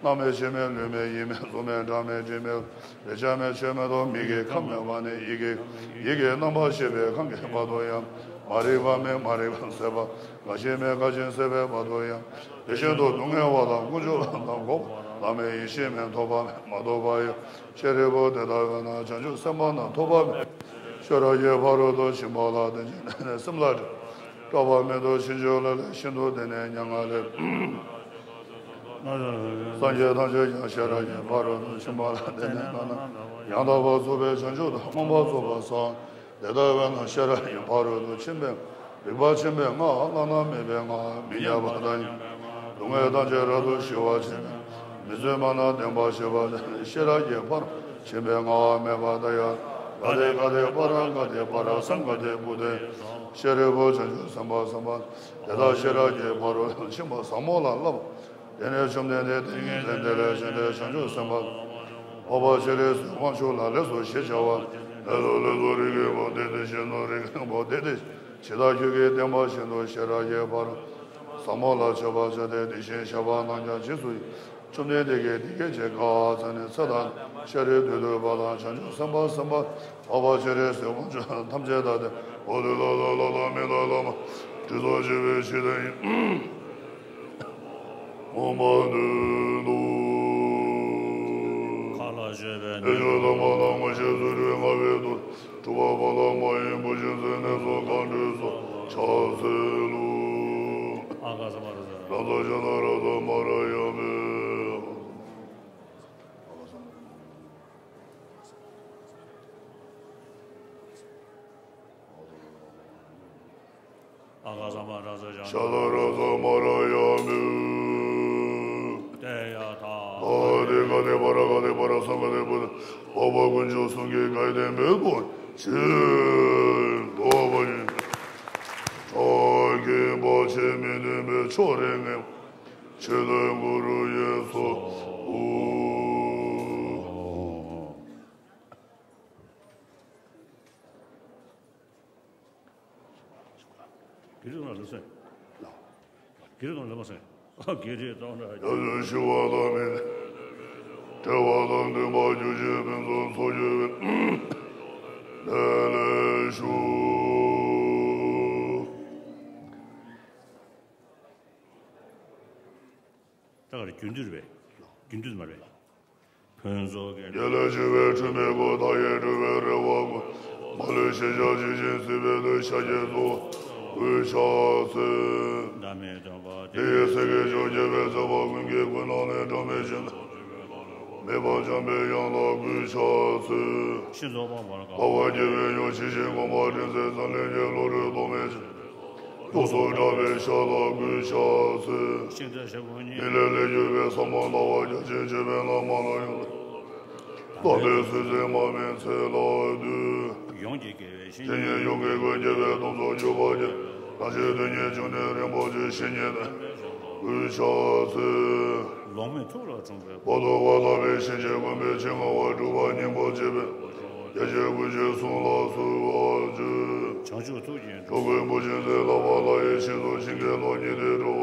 남의 지면 류매 이면 소면 담의 지면 레자매 제마도 미게 감면만에 이게 넘어시베 관계 바도야 마리바메 마리반 세바 가시메 가진 세베 바도야 대신도 동해와다 구조한다고 남의 이시면 도바 마도바요 체르보 대다가나 전주 삼만나 도바 셔라예 바로도 심발하든지 섬라드 도바메도 신조를 신도되네 양아를 산제 단제 셔라예 바로도 심발하든지 나나 양다바 소베 전주도 홍바소바사 대다가나 셔라예 바로도 침배 리바 침배가 나나메베가 미야바다니 동해 단제라도 시와지네 미즈마나 덴바시바 셔라예 바로 침배가 메바다야 가데 바라 상가데 부데 셔레보 전주 삼바 대다 셔라게 바로 심바 삼모라라 얘네 좀네데 데레 전주 삼바 오바 셔레스 원쇼라레소 셔자와 레로레로리게 모데데 셔노레게 모데데 지다주게 덴바시노 셔라게 바로 삼모라 저바저데 디신 샤바나냐 지수이 좀네되게 되게 제가 전에 서단 셔레드도 바라 전주 삼바 아바셔레스 먼저 탐제다데 오르라라라라메라라마 주소지베 시대인 오마드노 칼라제베 에조다마나 마셔드르 마베도 두바바라마인 보신세네소 간주소 차세루 아가사마르자 라다자나라다 마라야메 샤라라자 마라야메 대야타 가데 바라 상가데 보다 오바군조 송게 가이데 메고 칠 도바니 저게 보체메네 초랭에 제대구르예소 기르는 넘어서요. 기르에 떠나. 여주시와다면 대화단데 마주제면서 소유는 내레슈 다가리 균들 말해. 편속에 열어주베 주메고 다예르베레와고 말레시아 지진스베의 샤제도 의샤스 세계 조제에서 먹은 게 권한의 domation 매번점에 양로 의샤스 아와제의 요시시고 모든 세상의 예로를 domation 도소자의 샤라 의샤스 일레레주의 소모나와 제제베 나마나요 도데스제 마멘 셀라드 신예 용의 권제의 동서 주바제 다시든지 전에 뭐지 신예다 의샤스 보도와다베 신제권배 정화와 주바님 보제베 예제구제 손라수와즈 조금 보신세 라바라의 시도 신계노니대로와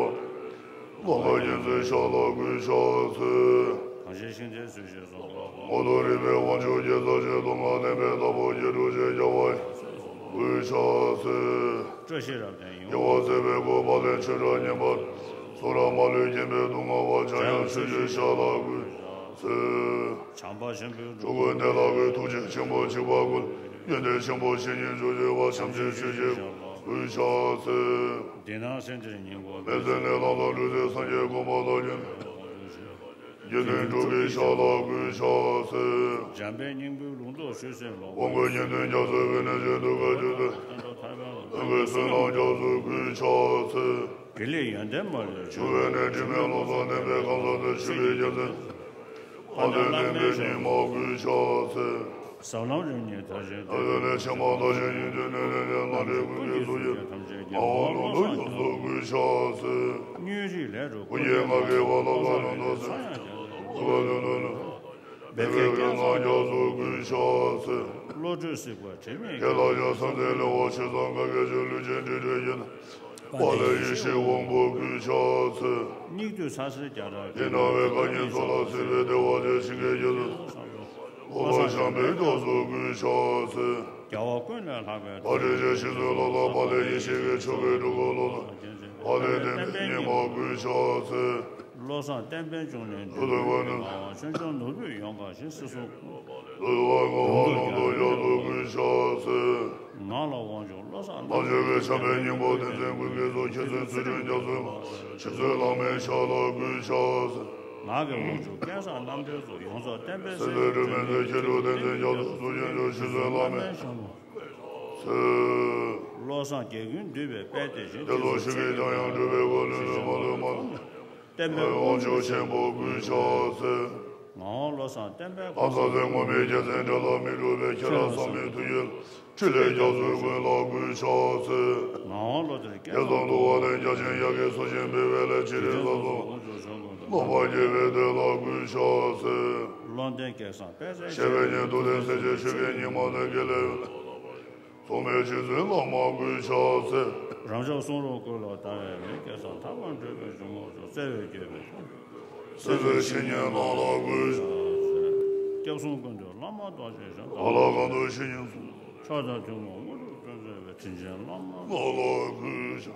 공화진세 샤라 의샤스 오도리베 원주제사제 동안에베 다보제루제 자와이 의샤스 여와세베고 바데 처라니바 소라마르제베 동아와 자연수제 샤라구 조건대라고 도제 정보 지바군 연대 정보 신인 조제와 참제주제 의샤스 메세네라라루제 산제고마다진 연대조개 샤라구 샤스 원근연대 자세베네 제도가 주대 응을선하자수 그샤스 주변에 주변로선에베 감사대 주례자세 아들내메니마 그샤스 아들내 샤마다제니 되네네 나레구게 소ye 아노노 요소 그샤스 우예마게 와나가노노스 그거노노 베베가나자수 그샤스 로주스과 재미 결라자 선대로 오셔상가게 줄르제드르yen 我的一些王不归下次，你就啥是家的？你那位赶紧做了随便的我的心给就是，我想被多数归下次。叫我滚了他们。把这些习俗老老把的一些个抽给这个老老，把的你毛归下次。路上单边中人，身上奴婢养个新世俗。我要做归下次。那老王就路上。那这个下面你莫等等归给做七岁自认叫做七岁老妹下了归下次。那个我就赶上南边做用着单边。现在这边在七六等等叫做做研究七岁老妹。路上结婚对别摆的些。叫做是给这样这边我了嘛。我就先不归下次。路上单边。阿萨在我面前在这老米路边，看到上面都有，出来叫做归老归下次。要上多少人家钱也给所钱被外来起来了说，我把这边的老归下次。下半年都在世界学给你们人给来。从没去人老马归下次。让小松肉过了，大概没给上，他们这个什么就再有这个。是新年老老归下。叫松跟着老马大学生。老老刚都新年送。查查就我就跟着听见老马。老老归下。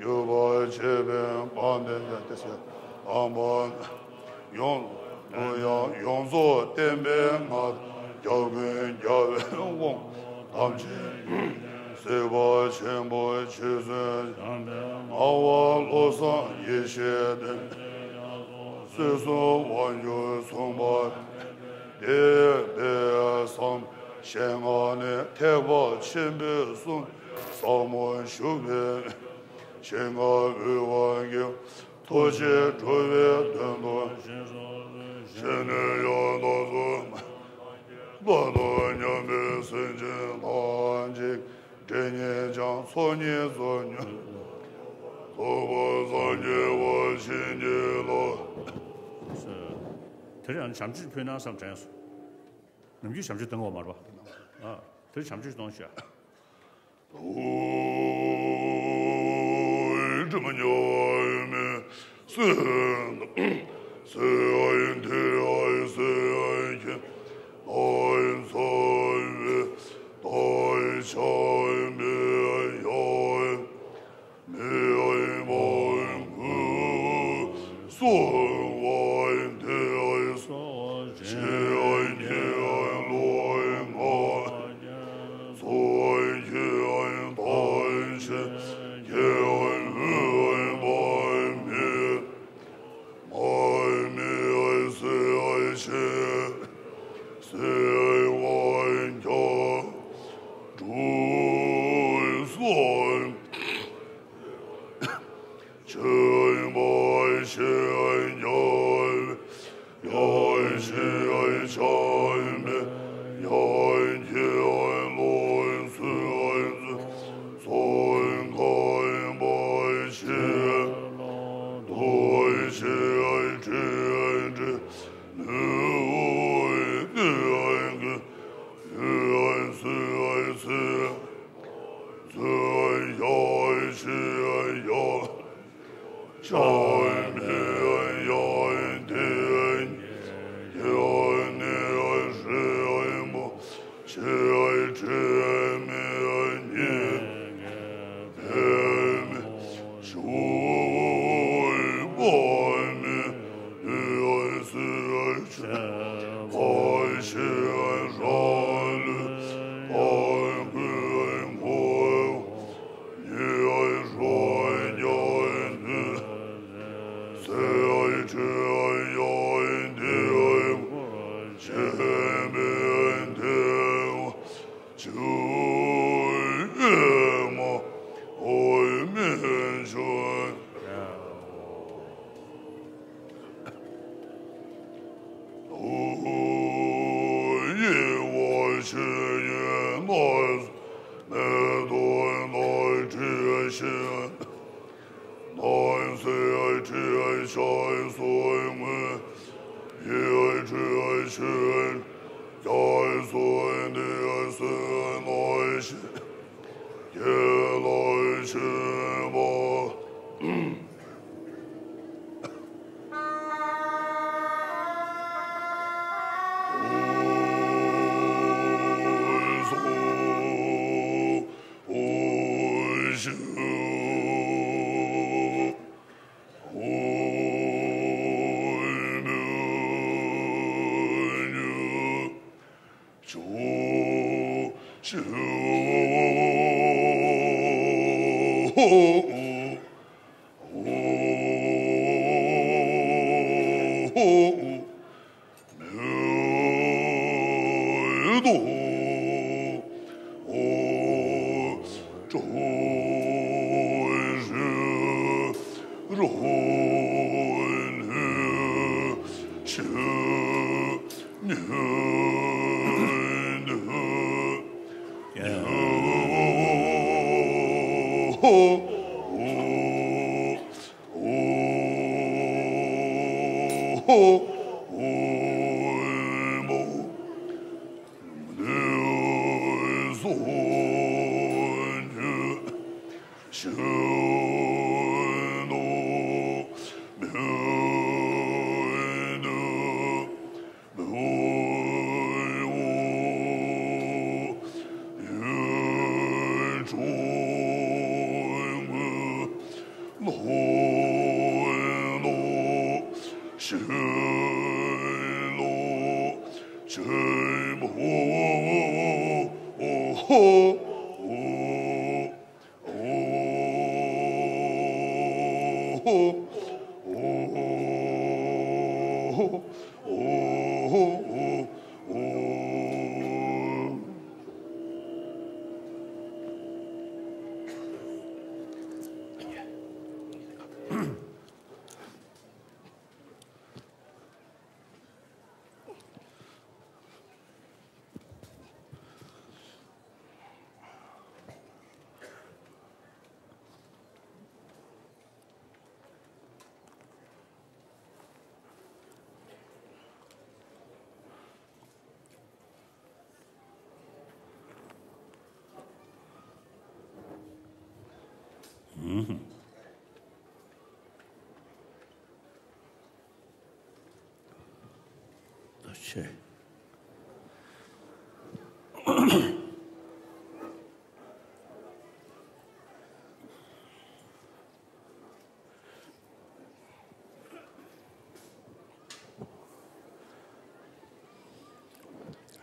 유보 제변 반대가 됐어. 한번 용소 때문에 여긴 여원 담지 세보 전부 주선 아와 로사 예셰된 스소 원유 송바 대배섬 생안의 태보 침배순 사모 슈베 생아 의원교 도시 조회 등도 신의 연도도 노도녀의 선진 반직 전예장 소녀소녀 도보소녀와 신예로 这样想去偏南上这样说，你们就想去等我嘛，是吧？啊，这想去东西啊。这么牛们是是爱天爱是爱天爱所谓爱小没爱没爱梦不所爱天爱是爱天爱罗爱所爱天爱爱是也爱爱没爱没爱是爱是是爱家主所这爱是爱家爱是爱家没爱天爱罗是爱所爱爱是爱是爱知爱知爱是爱是是爱爱是爱呀小没爱呀天也爱你爱是爱么是爱知没爱你属爱me爱是爱是爱是爱上了爱不爱我你爱说爱你爱你是爱知爱爱你爱我是没爱你就爱么爱面说我是也来那多来这些来谁爱这爱谁所我也爱这爱谁爱所的爱谁来些也来些吧 Okay.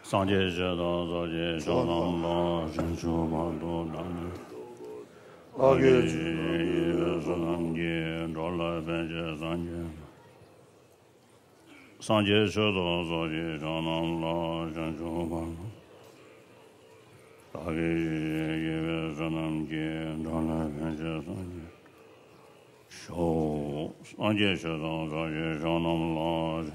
Sanje Jada Zaje Shanam La Jinshu Bado Dani Age Sanam Ye Dola Benje Sanje Sanje Jada Zaje Shanam La Jinshu Bado Age Sanam Ye Dola Benje Sanje Sho Sanje Jada Zaje Shanam La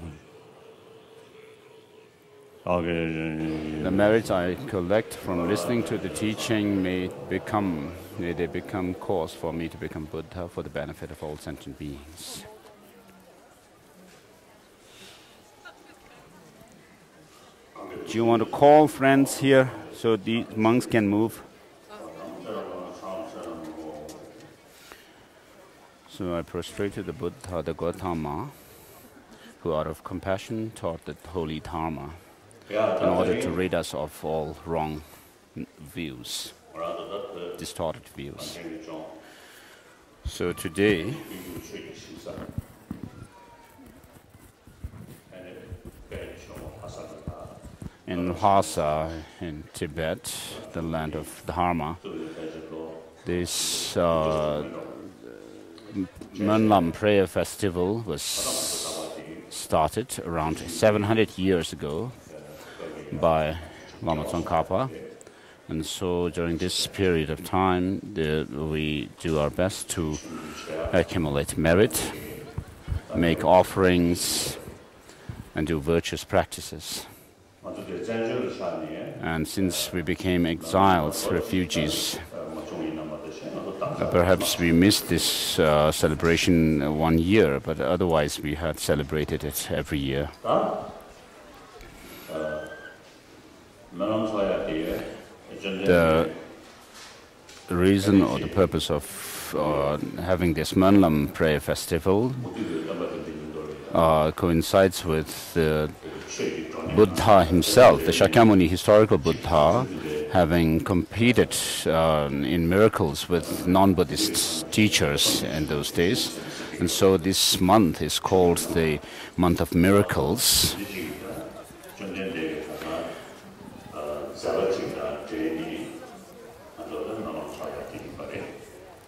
The merits I collect from listening to the teaching may they become cause for me to become Buddha for the benefit of all sentient beings. Do you want to call friends here so the monks can move? So I prostrated the Buddha, the Gautama, who out of compassion taught the holy Dharma, in order to rid us of all wrong views, distorted views. So today, in Lhasa, in Tibet, the land of Dharma, this Monlam prayer festival was started around 700 years ago by Lama Tsongkhapa, and so during this period of time we do our best to accumulate merit, make offerings, and do virtuous practices. And since we became exiles, refugees, perhaps we missed this celebration 1 year, but otherwise we had celebrated it every year. The reason or the purpose of having this Monlam prayer festival coincides with the Buddha himself, the Shakyamuni historical Buddha, having competed in miracles with non-Buddhist teachers in those days. And so this month is called the Month of Miracles.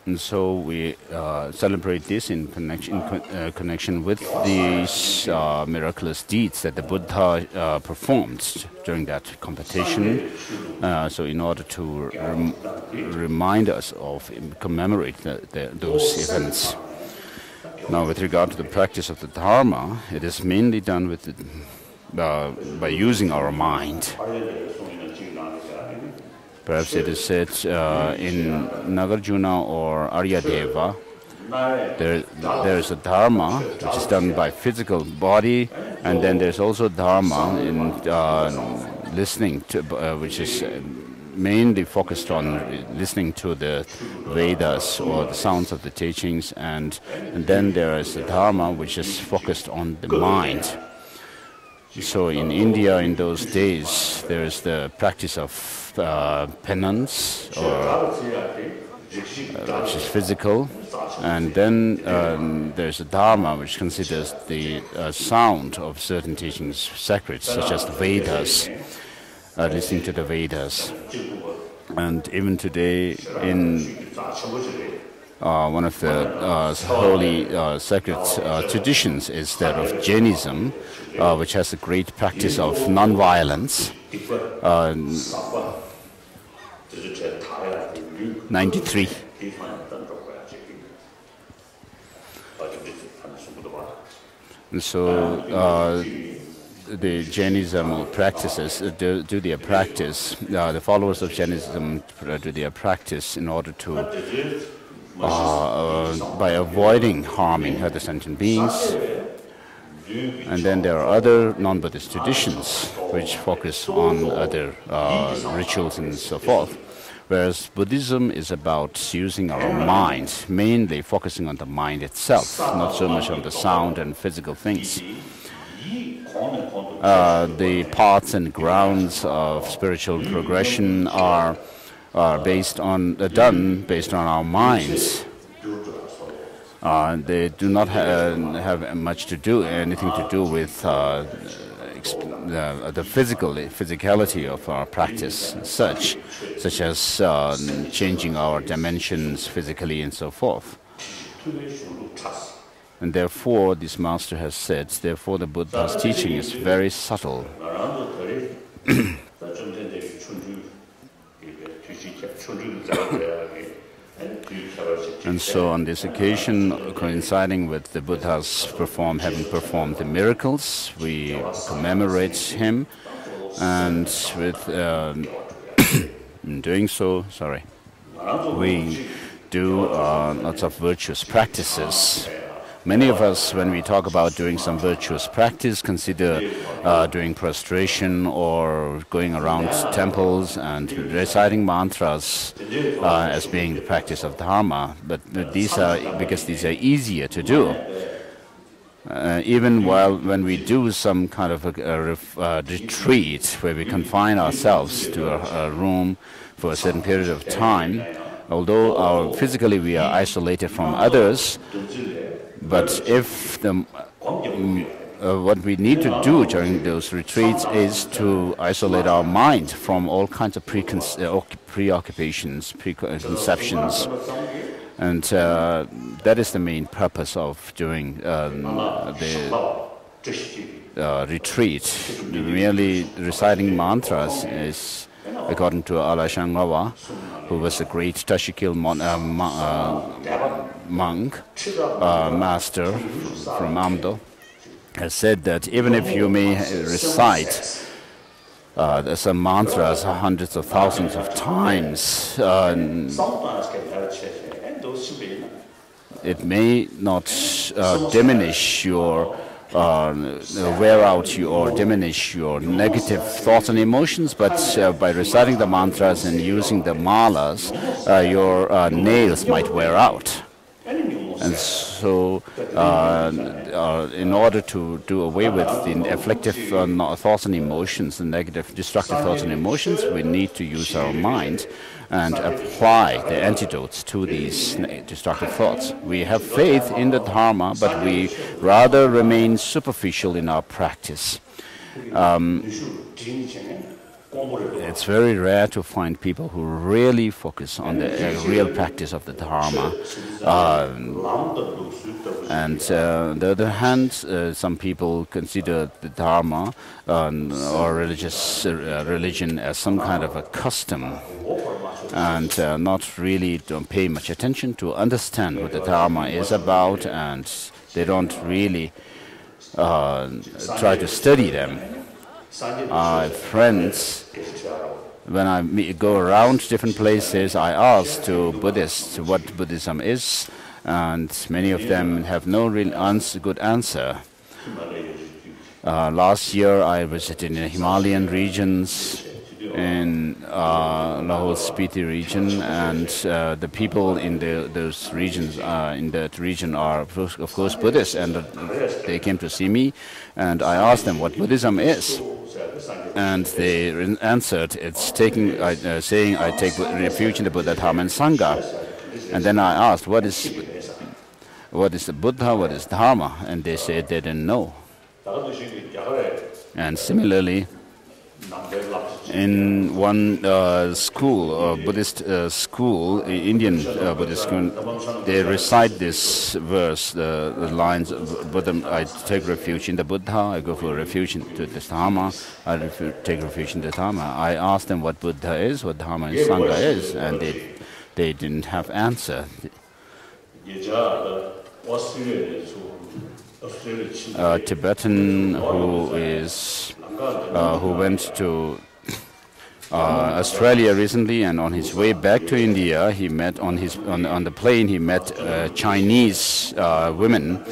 And so we celebrate this in connection with these miraculous deeds that the Buddha performed during that competition. So in order to remind us of, commemorate those events. Now with regard to the practice of the Dharma, it is mainly done with by using our mind. Perhaps it is said in Nagarjuna or Aryadeva, there is a Dharma which is done by physical body, and then there's also Dharma in listening to, which is mainly focused on listening to the Vedas or the sounds of the teachings, and then there is a Dharma which is focused on the mind. So in India in those days, there is the practice of penance or which is physical, and then there's a Dharma, which considers the sound of certain teachings sacred, such as the Vedas, listening to the Vedas. And even today, in one of the holy sacred traditions is that of Jainism, which has a great practice of nonviolence. 93. And so the Jainism practices do their practice. The followers of Jainism do their practice in order to, by avoiding harming other sentient beings. And then there are other non-Buddhist traditions which focus on other rituals and so forth. Whereas Buddhism is about using our mind, mainly focusing on the mind itself, not so much on the sound and physical things. The paths and grounds of spiritual progression are done based on our minds. They do not have much to do, anything to do with the physicality of our practice, such as changing our dimensions physically and so forth. And therefore, this master has said, therefore the Buddha's teaching is very subtle. And so on this occasion, coinciding with the Buddha's having performed the miracles, we commemorate him, and with in doing so, we do lots of virtuous practices. Many of us, when we talk about doing some virtuous practice, consider doing prostration or going around temples and reciting mantras as being the practice of Dharma. But these are easier to do. Even when we do some kind of a retreat where we confine ourselves to a room for a certain period of time, although physically we are isolated from others, but if what we need to do during those retreats is to isolate our mind from all kinds of preoccupations, preconceptions, and that is the main purpose of doing the retreat. Merely reciting mantras is, according to Alashangawa, who was a great Tashikil monk, master from Amdo, has said that even if you may recite some mantras hundreds of thousands of times, it may not diminish your wear out or diminish your negative thoughts and emotions, but by reciting the mantras and using the malas, your nails might wear out. And so, in order to do away with the afflictive thoughts and emotions, the negative, destructive thoughts and emotions, we need to use our mind and apply the antidotes to these destructive thoughts. We have faith in the Dharma, but we rather remain superficial in our practice. It's very rare to find people who really focus on the real practice of the Dharma. And on the other hand, some people consider the Dharma or religion as some kind of a custom, and not really don't pay much attention to understand what the Dharma is about, and they don't really try to study them. Friends, when I go around different places, I ask to Buddhists what Buddhism is, and many of them have no real good answer. Last year I visited in the Himalayan regions, in Lahore Spiti region, and the people in those regions, in that region, are of course Buddhists, and they came to see me, and I asked them what Buddhism is. And they answered, it's saying I take refuge in the Buddha, Dharma and Sangha. And then I asked, what is the Buddha, what is Dharma? And they said they didn't know. And similarly, in one school, Buddhist school, Indian Buddhist school, they recite this verse, the lines, Buddha, I take refuge in the Buddha, I go for refuge into the Dharma, I take refuge in the Dharma. I asked them what Buddha is, what Dharma and Sangha is, and they didn't have answer. A Tibetan who went to Australia recently, and on his way back to India, he met on the plane. He met Chinese women,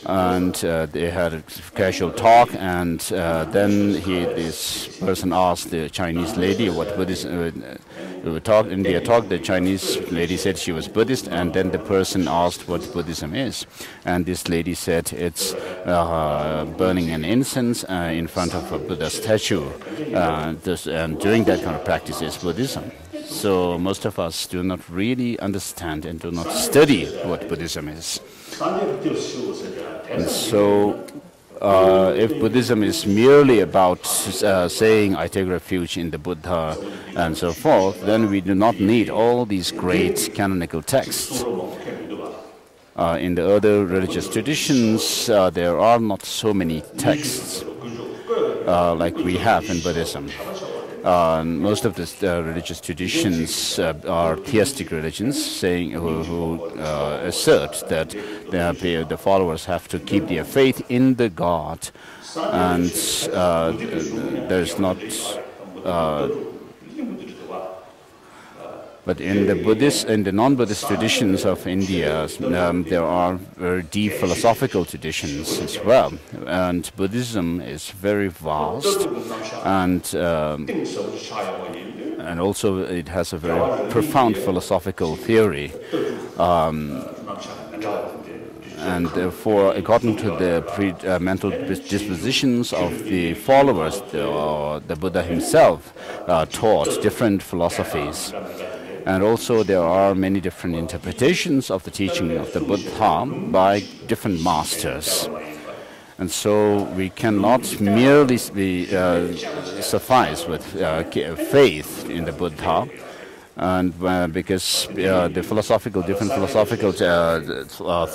and they had a casual talk. And then this person asked the Chinese lady what Buddhism. We talked in their talk. The Chinese lady said she was Buddhist, and then the person asked what Buddhism is, and this lady said it's burning an incense in front of a Buddha statue, and doing that kind of practice is Buddhism. So most of us do not really understand and do not study what Buddhism is. And so if Buddhism is merely about saying I take refuge in the Buddha and so forth, then we do not need all these great canonical texts. In the other religious traditions, there are not so many texts like we have in Buddhism. Most of the religious traditions are theistic religions, who assert that the followers have to keep their faith in the God, and there's not. But in the non-Buddhist traditions of India, there are very deep philosophical traditions as well. And Buddhism is very vast, and also it has a very profound philosophical theory. And therefore, according to the mental dispositions of the followers, the Buddha himself taught different philosophies. And also there are many different interpretations of the teaching of the Buddha by different masters. And so we cannot merely suffice with faith in the Buddha, and because the different philosophical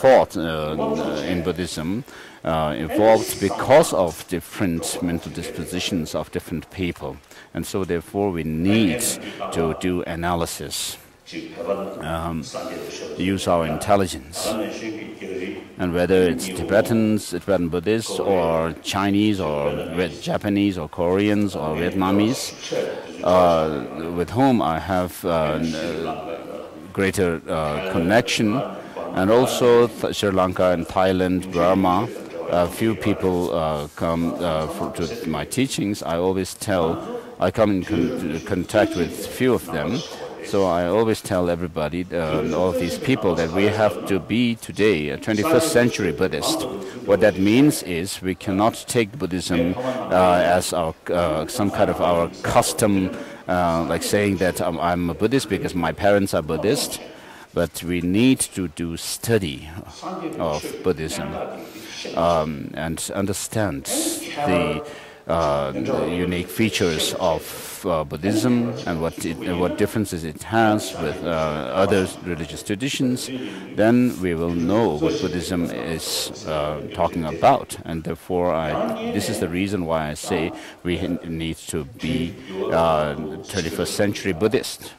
thought in Buddhism evolved because of different mental dispositions of different people. And so therefore we need to do analysis, use our intelligence. And whether it's Tibetan Buddhists, or Chinese, or Japanese, or Koreans, or Vietnamese, with whom I have greater connection, and also Sri Lanka and Thailand, Burma, a few people come to my teachings. I come in contact with few of them. So I always tell everybody, all of these people, that we have to be today a 21st century Buddhist. What that means is we cannot take Buddhism as our some kind of our custom, like saying that I'm a Buddhist because my parents are Buddhist. But we need to do study of Buddhism and understand the unique features of Buddhism and what differences it has with other religious traditions. Then we will know what Buddhism is talking about, and therefore this is the reason why I say we need to be 21st century Buddhist.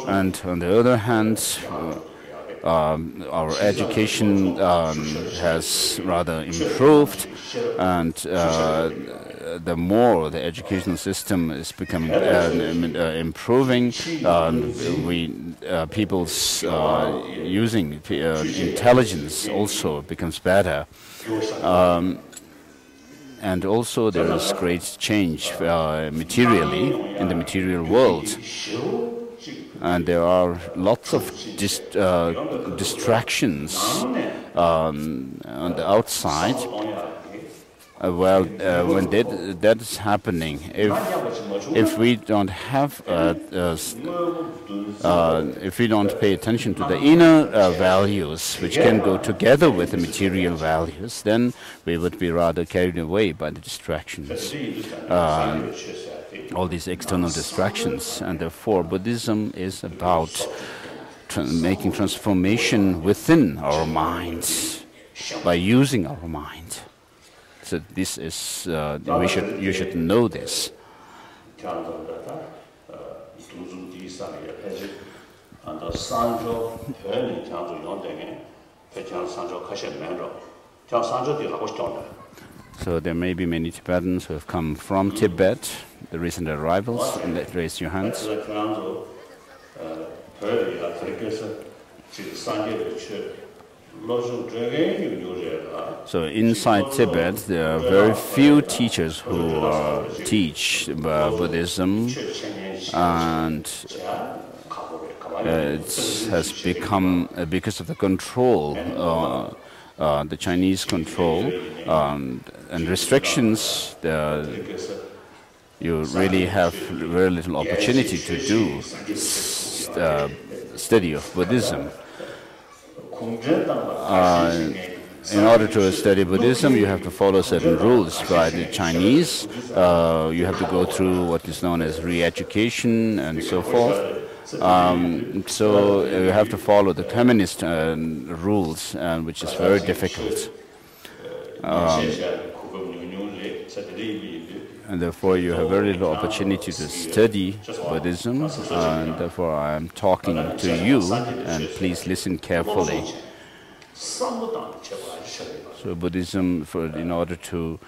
And on the other hand, our education has rather improved, and the more the educational system is becoming improving, people's using intelligence also becomes better. And also there is great change materially in the material world. And there are lots of distractions on the outside, when that is happening, if we don't have if we don't pay attention to the inner values, which can go together with the material values, then we would be rather carried away by the distractions, all these external distractions. And therefore, Buddhism is about making transformation within our minds by using our mind. So this is you should know this. So there may be many Tibetans who have come from Tibet, the recent arrivals, and raise your hands. So inside Tibet, there are very few teachers who teach Buddhism, and it has become, because of the control, the Chinese control and restrictions, you really have very little opportunity to do study of Buddhism. In order to study Buddhism, you have to follow certain rules by the Chinese. You have to go through what is known as re-education and so forth. So you have to follow the communist rules, which is very difficult. And therefore you have very little opportunity to study Buddhism, and therefore I am talking to you, and please listen carefully. So Buddhism, in order to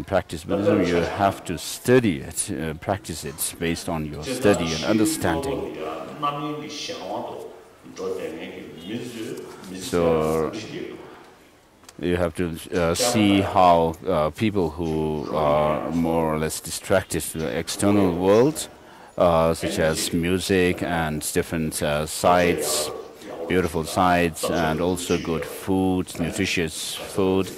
practice Buddhism, you have to study it, practice it based on your study and understanding. So you have to see how people who are more or less distracted to the external world, such as music and different sights, beautiful sights, and also good food, nutritious food,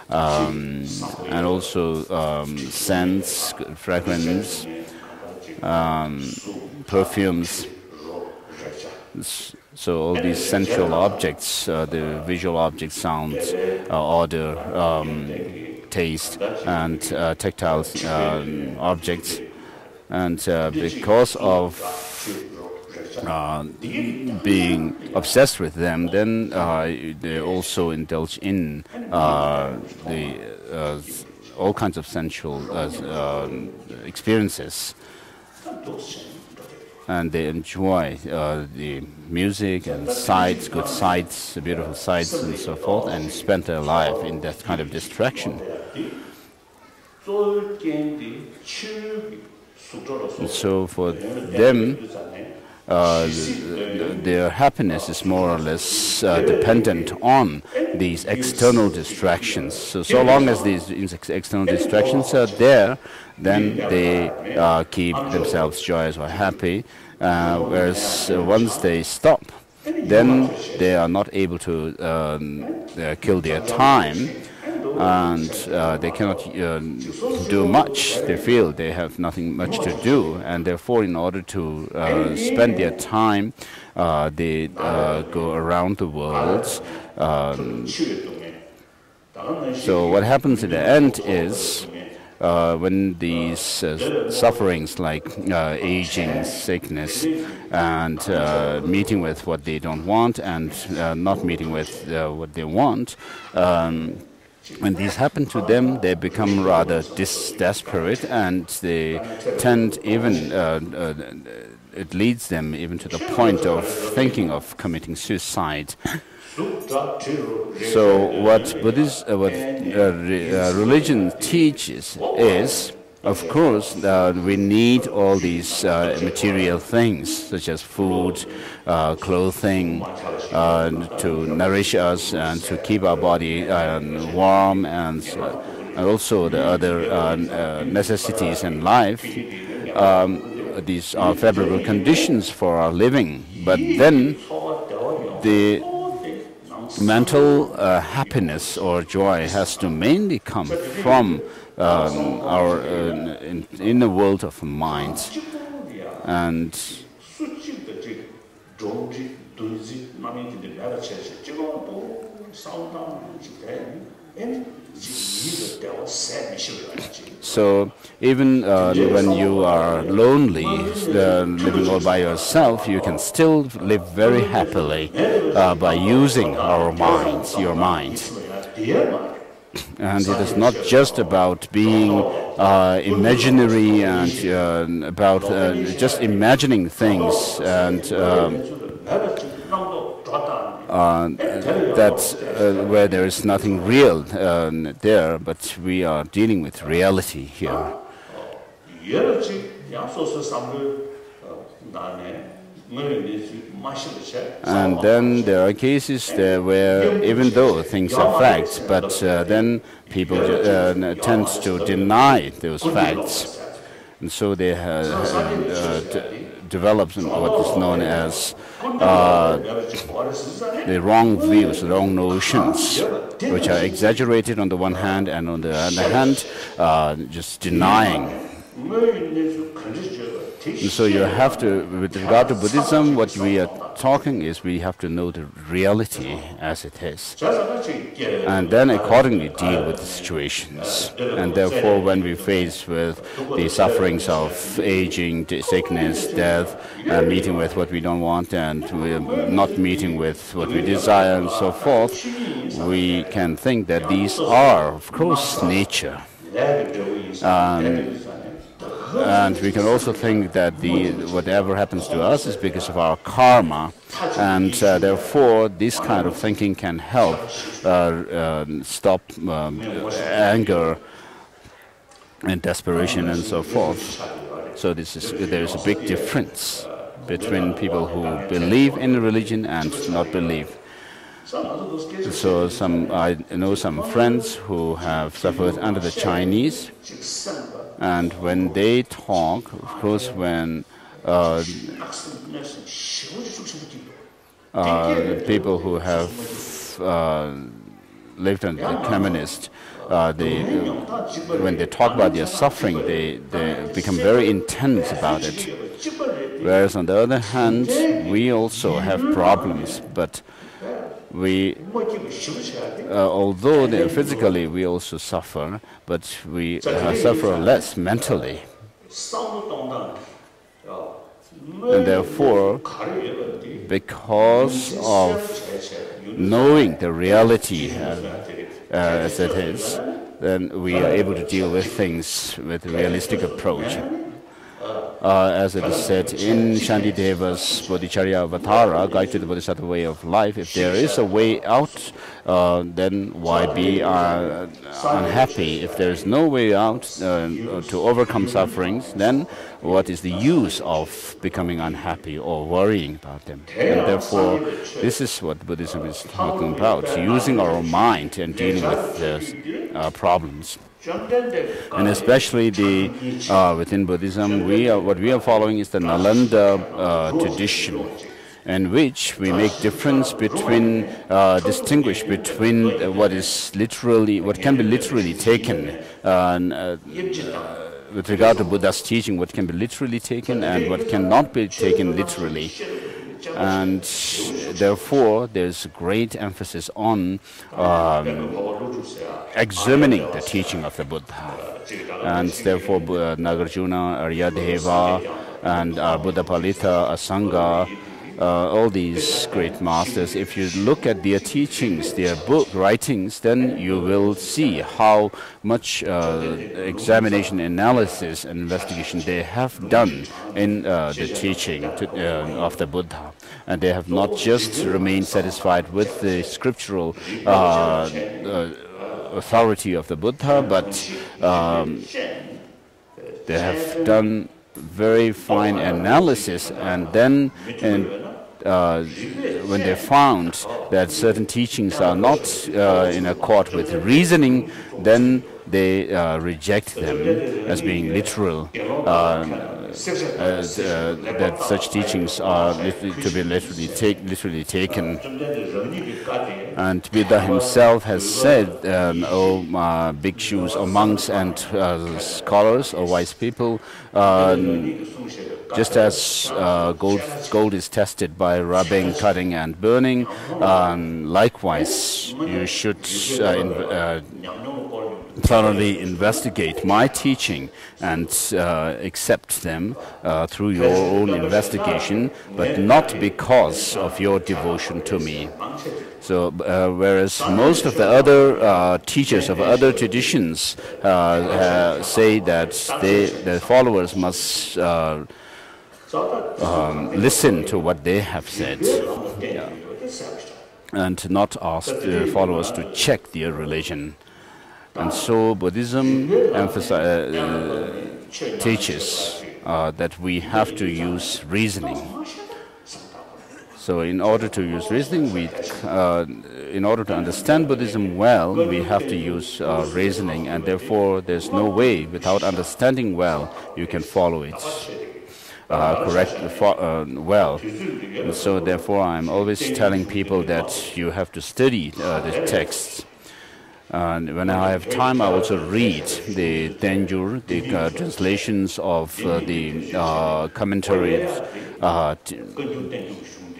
and also scents, fragrance, perfumes. So all these sensual objects, the visual objects, sounds, odor, taste, and tactile objects. And because of being obsessed with them, then they also indulge in all kinds of sensual experiences. And they enjoy the music and sights, good sights, beautiful sights, and so forth, and spend their life in that kind of distraction. And so for them, their happiness is more or less dependent on these external distractions. So long as these external distractions are there, then they keep themselves joyous or happy. Whereas once they stop, then they are not able to kill their time, and they cannot do much. They feel they have nothing much to do, and therefore in order to spend their time, they go around the world. So what happens at the end is, when these sufferings like aging, sickness, and meeting with what they don't want, and not meeting with what they want, when these happen to them, they become rather desperate, and they tend even, it leads them even to the point of thinking of committing suicide. So what religion teaches is, of course, we need all these material things, such as food, clothing, to nourish us and to keep our body warm, and also the other necessities in life. These are favorable conditions for our living, but then mental happiness or joy has to mainly come from our in the world of mind. And so even when you are lonely, living all by yourself, you can still live very happily by using your mind. And it is not just about being imaginary and about just imagining things and that's where there is nothing real there, but we are dealing with reality here. And then there are cases there where even though things are facts, but then people tend to deny those facts. And so they have developed what is known as the wrong views, wrong notions, which are exaggerated on the one hand, and on the other hand, just denying. And so you have to, with regard to Buddhism, what we are talking is we have to know the reality as it is, and then accordingly deal with the situations. And therefore, when we face with the sufferings of aging, sickness, death, meeting with what we don't want, and we're not meeting with what we desire, and so forth, we can think that these are, of course, nature. And we can also think that whatever happens to us is because of our karma, and therefore this kind of thinking can help stop anger and desperation and so forth. So there is a big difference between people who believe in a religion and not believe. So I know some friends who have suffered under the Chinese, and when they talk, of course, when people who have lived under the communist, when they talk about their suffering, they become very intense about it. Whereas on the other hand, we also have problems, but although physically we also suffer, but we suffer less mentally. And therefore, because of knowing the reality as it is, then we are able to deal with things with a realistic approach. As it is said in Shantideva's Bodhicharya Avatara, Guide to the Bodhisattva Way of Life, if there is a way out, then why be unhappy? If there is no way out to overcome sufferings, then what is the use of becoming unhappy or worrying about them? And therefore, this is what Buddhism is talking about, using our mind and dealing with problems. And especially within Buddhism, what we are following is the Nalanda tradition, in which we make distinguish between what can be literally taken, with regard to Buddha's teaching, what can be literally taken and what cannot be taken literally. And therefore, there's great emphasis on examining the teaching of the Buddha. And therefore, Nagarjuna, Aryadeva, and Buddhapalita, Asanga, all these great masters, if you look at their teachings, their book writings, then you will see how much examination, analysis, and investigation they have done in the teaching of the Buddha. And they have not just remained satisfied with the scriptural authority of the Buddha, but they have done very fine analysis, and then when they found that certain teachings are not in accord with reasoning, then they reject them as being literal. that such teachings are to be literally taken. And Buddha himself has said, "O bhikshus, or monks and scholars, or wise people, just as gold is tested by rubbing, cutting, and burning, likewise you should thoroughly investigate my teaching and accept them through your own investigation, but not because of your devotion to me." So, whereas most of the other teachers of other traditions say that the followers must listen to what they have said, and not ask the followers to check their religion. And so Buddhism teaches that we have to use reasoning. So in order to use reasoning, in order to understand Buddhism well, we have to use reasoning, and therefore there's no way, without understanding well, you can follow it well. And so therefore I'm always telling people that you have to study the texts. And when I have time, I also read the Tenjur, the translations of the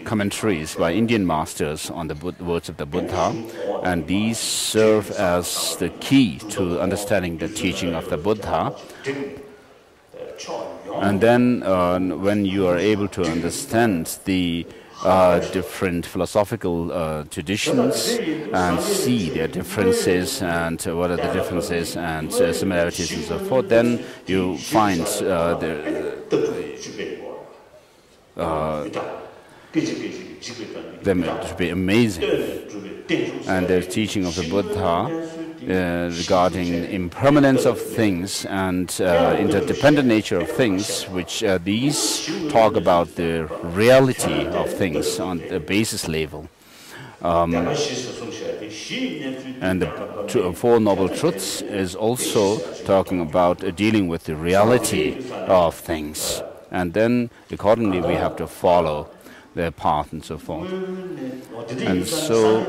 commentaries by Indian masters on the words of the Buddha, and these serve as the key to understanding the teaching of the Buddha. And then when you are able to understand the different philosophical traditions and see their differences and what are the differences and similarities and so forth, then you find them to be amazing. And the teaching of the Buddha regarding impermanence of things and interdependent nature of things, which these talk about the reality of things on the basis level. And the Four Noble Truths is also talking about dealing with the reality of things. And then accordingly we have to follow their path and so forth. And so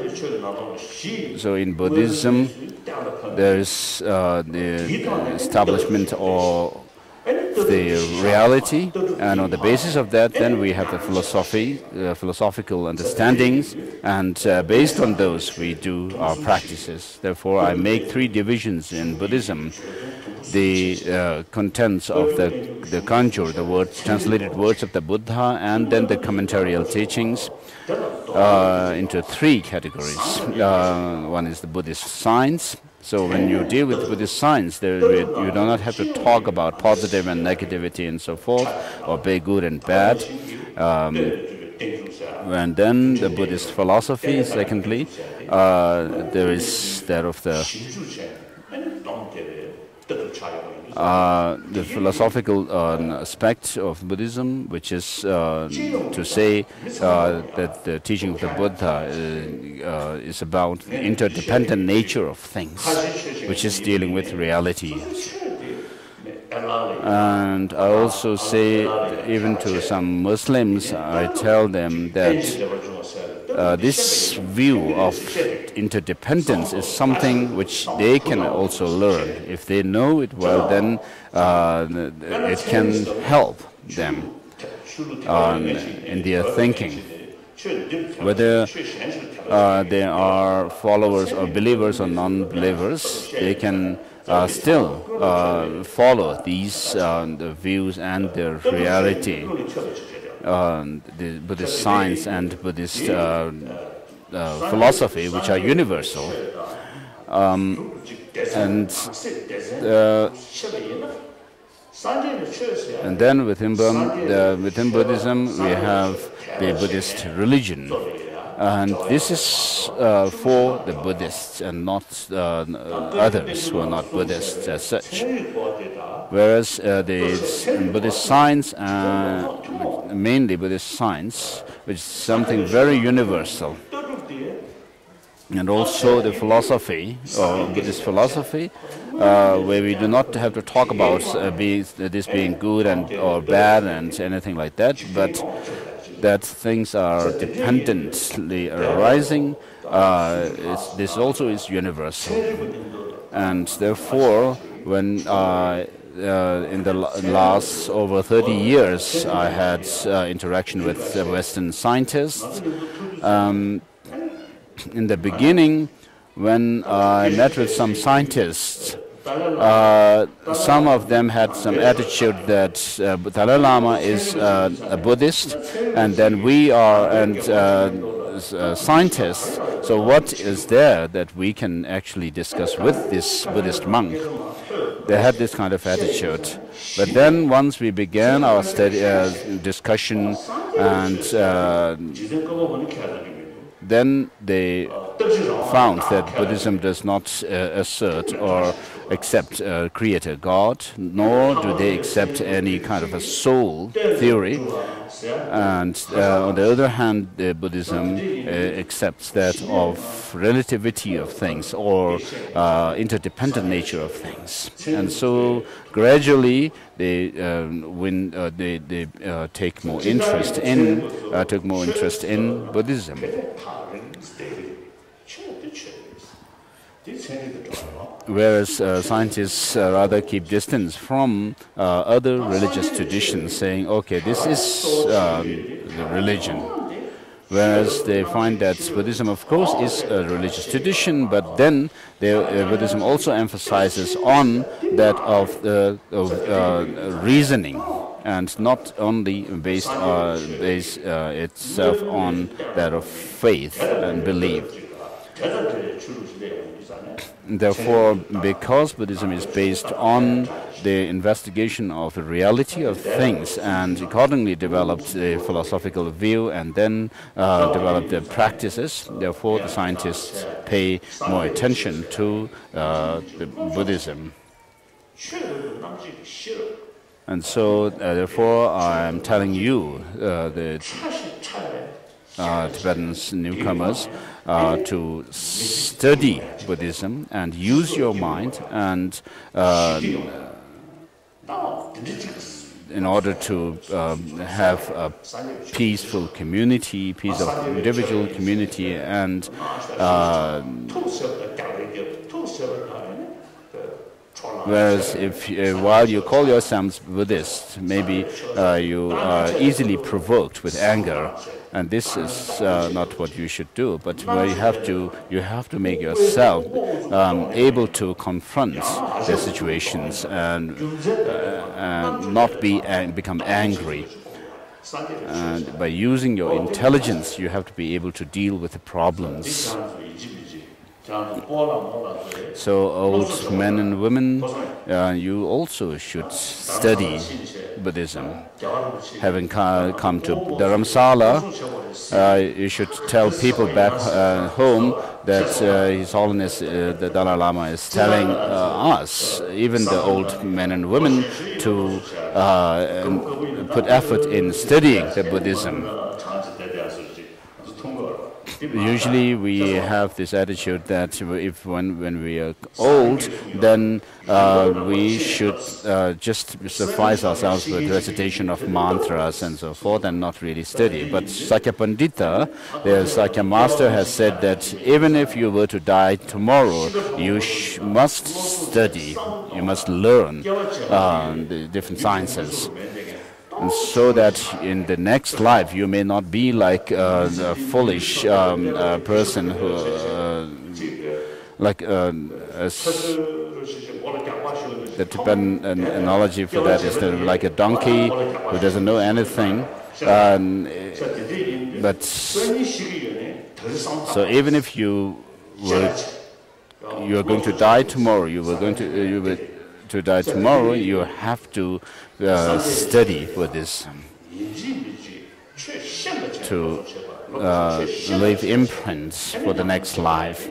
in Buddhism there is the establishment of the reality, and on the basis of that then we have the philosophical understandings, and based on those we do our practices. Therefore I make three divisions in Buddhism: the contents of the Kanjur, the words, translated words of the Buddha, and then the commentarial teachings, into three categories. One is the Buddhist science. So when you deal with Buddhist science, you do not have to talk about positive and negativity and so forth, or good and bad. And then the Buddhist philosophy, secondly, there is that of the philosophical aspect of Buddhism, which is to say that the teaching of the Buddha is about the interdependent nature of things, which is dealing with reality. And I also say, even to some Muslims, I tell them that this view of interdependence is something which they can also learn. If they know it well, then it can help them in their thinking. Whether they are followers or believers or non-believers, they can still follow these the views and the reality, the Buddhist science and Buddhist philosophy, which are universal. And then within Buddhism we have the Buddhist religion. And this is for the Buddhists and not others who are not Buddhists as such. Whereas the Buddhist science, mainly Buddhist science, which is something very universal, and also the philosophy, or Buddhist philosophy, where we do not have to talk about this being good or bad and anything like that, but that things are dependently arising. This also is universal, and therefore, when in the last over 30 years, I had interaction with Western scientists. In the beginning, when I met with some scientists, some of them had some attitude that Dalai Lama is a Buddhist, and then we are scientists. So what is there that we can actually discuss with this Buddhist monk? They had this kind of attitude. But then once we began our discussion, and then they found that Buddhism does not assert or accept a creator God, nor do they accept any kind of a soul theory. And on the other hand, Buddhism accepts that of relativity of things, or interdependent nature of things. And so gradually they take more interest in Buddhism. Whereas scientists rather keep distance from other religious traditions, saying, okay, this is the religion. Whereas they find that Buddhism, of course, is a religious tradition, but then Buddhism also emphasizes on that of reasoning, and not only base itself on that of faith and belief. Therefore, because Buddhism is based on the investigation of the reality of things, and accordingly developed a philosophical view, and then developed the practices, therefore the scientists pay more attention to Buddhism. And so, therefore, I am telling you, the Tibetan newcomers, to study Buddhism and use your mind, and in order to have a peaceful community, peace of individual community, and whereas if while you call yourselves Buddhist, maybe you are easily provoked with anger, and this is not what you should do. But where you have to make yourself able to confront the situations and not become angry. And by using your intelligence, you have to be able to deal with the problems. So, old men and women, you also should study Buddhism. Having come to Dharamsala, you should tell people back home that His Holiness the Dalai Lama is telling us, even the old men and women, to put effort in studying the Buddhism. Usually we have this attitude that when we are old, then we should just suffice ourselves with recitation of mantras and so forth, and not really study. But Sakya Pandita, the Sakya Master, has said that even if you were to die tomorrow, you must study, you must learn the different sciences. And so that in the next life you may not be like a foolish person who, the Tibetan analogy for that is like a donkey who doesn't know anything. But so even if you are going to die tomorrow, you have to study Buddhism to leave imprints for the next life.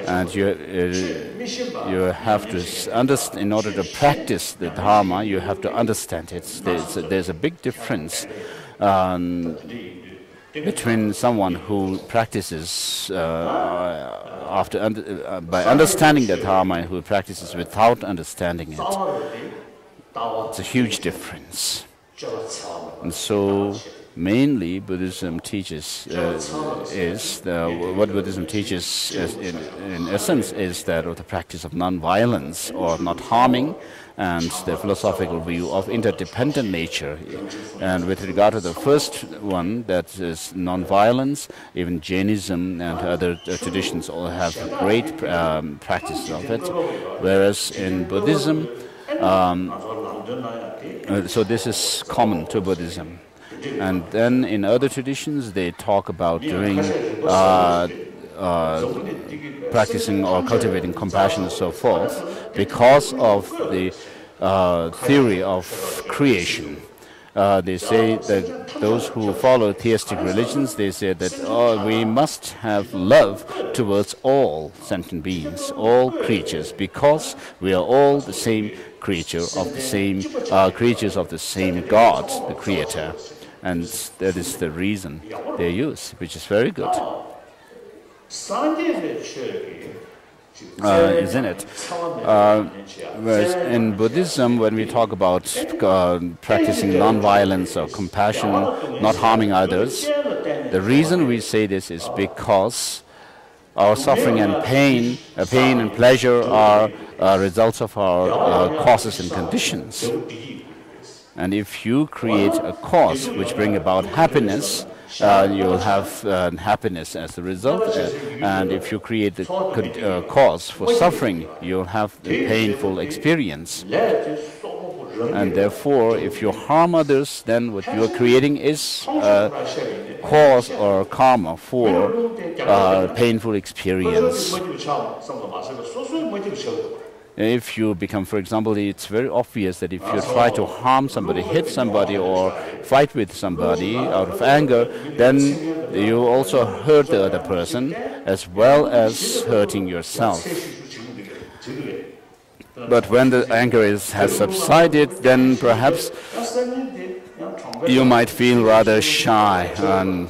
And you have to understand, in order to practice the Dharma, you have to understand it. There's a big difference between someone who practices by understanding the Dharma and who practices without understanding it. It's a huge difference. And so mainly Buddhism teaches what Buddhism teaches in essence is that of the practice of non-violence or not harming, and the philosophical view of interdependent nature. And with regard to the first one, that is non-violence, even Jainism and other traditions all have great practice of it, whereas in Buddhism, so this is common to Buddhism. And then in other traditions, they talk about doing practicing or cultivating compassion and so forth because of the theory of creation. They say that those who follow theistic religions, they say that we must have love towards all sentient beings, all creatures, because we are all the same creature of the same creatures of the same God, the Creator. And that is the reason they use, which is very good. Isn't it? Whereas in Buddhism, when we talk about practicing non-violence or compassion, not harming others, the reason we say this is because our suffering and pain and pleasure are results of our causes and conditions. And if you create a cause which brings about happiness, you'll have happiness as a result. And if you create a cause for suffering, you'll have a painful experience. And therefore, if you harm others, then what you are creating is a cause or karma for painful experience. If you become, for example, it's very obvious that if you try to harm somebody, hit somebody, or fight with somebody out of anger, then you also hurt the other person as well as hurting yourself. But when the anger has subsided, then perhaps you might feel rather shy and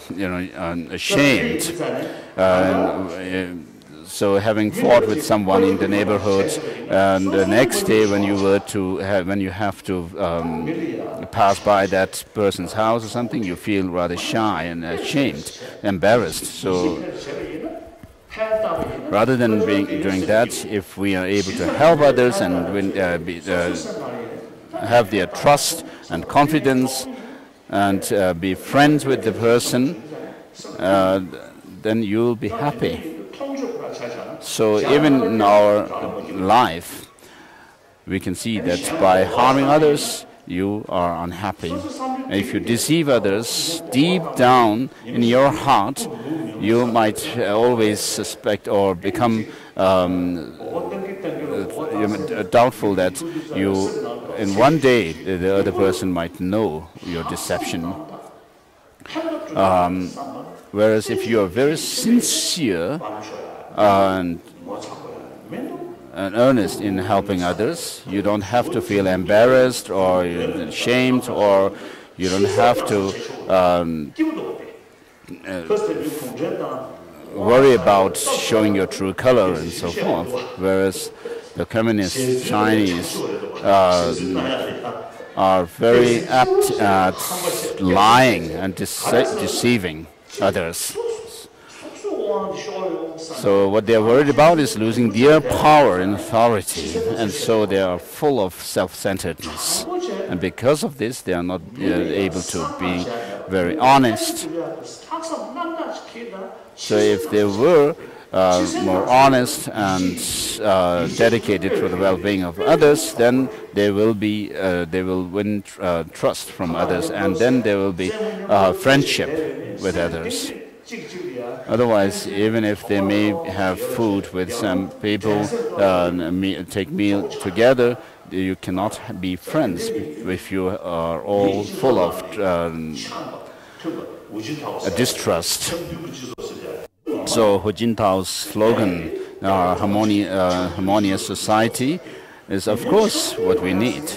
ashamed. So having fought with someone in the neighborhood, and the next day when you have to pass by that person's house or something, you feel rather shy and ashamed, embarrassed. So rather than doing that, if we are able to help others and have their trust and confidence and be friends with the person, then you'll be happy. So even in our life, we can see that by harming others, you are unhappy. And if you deceive others, deep down in your heart, you might always suspect or become doubtful that in one day, the other person might know your deception. Whereas if you are very sincere and earnest in helping others, you don't have to feel embarrassed or ashamed, or you don't have to worry about showing your true color and so forth. Whereas the communist Chinese are very apt at lying and deceiving others. So what they are worried about is losing their power and authority, and so they are full of self-centeredness. And because of this, they are not able to be very honest. So if they were more honest and dedicated to the well-being of others, then they will win trust from others, and then there will be friendship with others. Otherwise, even if they may have food with some people, take meal together, you cannot be friends if you are all full of distrust. So Hu Jintao's slogan, harmonious society, is of course what we need.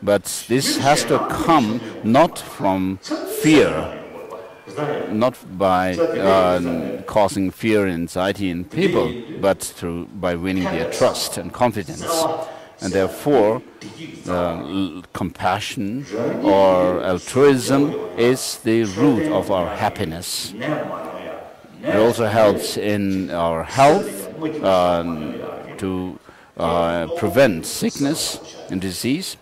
But this has to come not from fear, not by causing fear and anxiety in people, but by winning their trust and confidence. And therefore, compassion or altruism is the root of our happiness. It also helps in our health to prevent sickness and disease.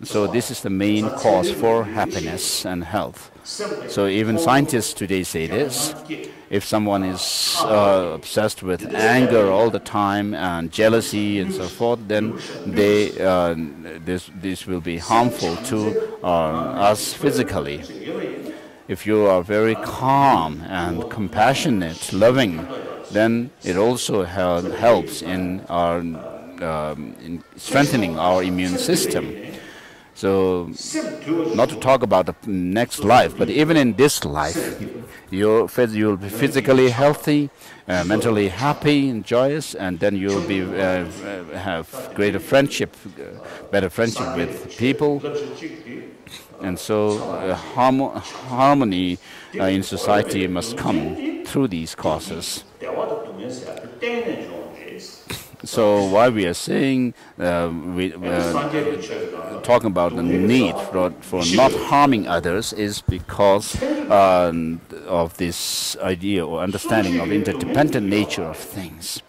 So this is the main cause for happiness and health. So even scientists today say this. If someone is obsessed with anger all the time and jealousy and so forth, then this will be harmful to us physically. If you are very calm and compassionate, loving, then it also helps in strengthening our immune system. So, not to talk about the next life, but even in this life, you'll be physically healthy, mentally happy and joyous, and then you'll be have greater friendship, better friendship with people, and so harmony in society must come through these causes. So why we are saying, talking about the need for not harming others is because of this idea or understanding of interdependent nature of things.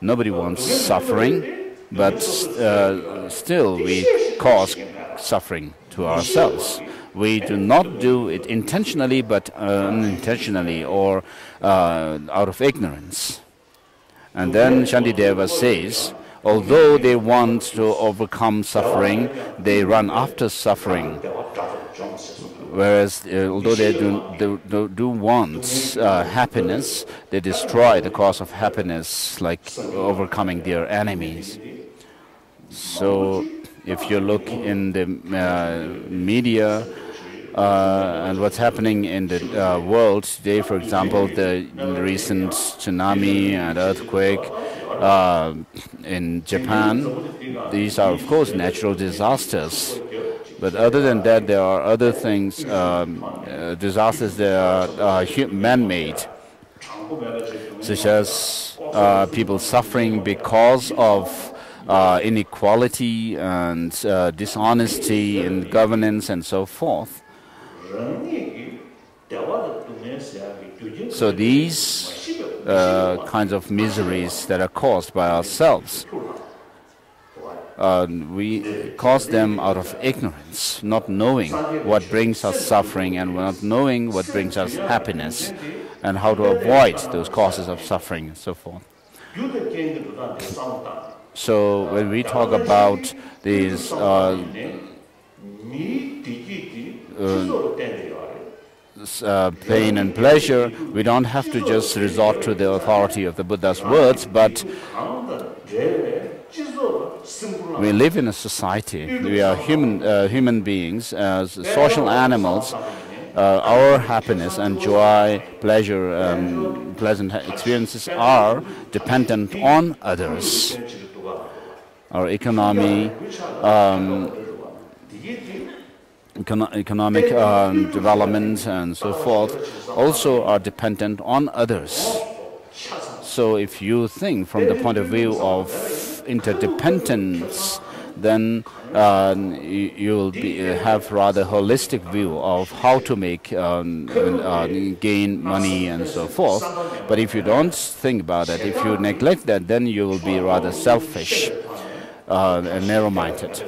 Nobody wants suffering, but still we cause suffering to ourselves. We do not do it intentionally, but unintentionally or out of ignorance. And then Shantideva says, although they want to overcome suffering, they run after suffering. Whereas, although they do want happiness, they destroy the cause of happiness, like overcoming their enemies. So, if you look in the media and what's happening in the world today, for example, the recent tsunami and earthquake in Japan, these are of course natural disasters. But other than that, there are other things, disasters that are man-made, such as people suffering because of inequality and dishonesty in governance and so forth. So these kinds of miseries that are caused by ourselves, we cause them out of ignorance, not knowing what brings us suffering and not knowing what brings us happiness and how to avoid those causes of suffering and so forth. So when we talk about these pain and pleasure, we don't have to just resort to the authority of the Buddha's words, but we live in a society. We are human beings, as social animals. Our happiness and joy, pleasure, pleasant experiences are dependent on others. Our economic development and so forth also are dependent on others. So if you think from the point of view of interdependence, then you'll have rather holistic view of how to make gain money and so forth. But if you don't think about that, if you neglect that, then you will be rather selfish and narrow-minded.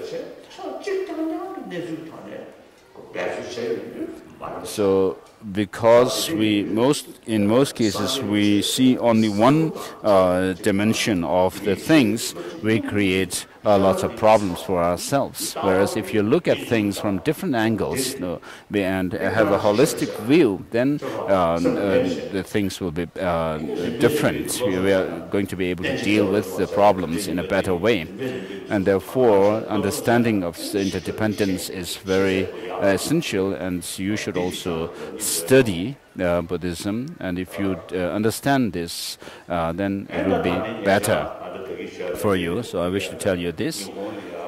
So, because in most cases we see only one dimension of the things, we create lots of problems for ourselves. Whereas if you look at things from different angles and have a holistic view, then the things will be different. We are going to be able to deal with the problems in a better way. And therefore, understanding of interdependence is very essential, and you should also study Buddhism. And if you understand this, then it will be better for you. So I wish to tell you this.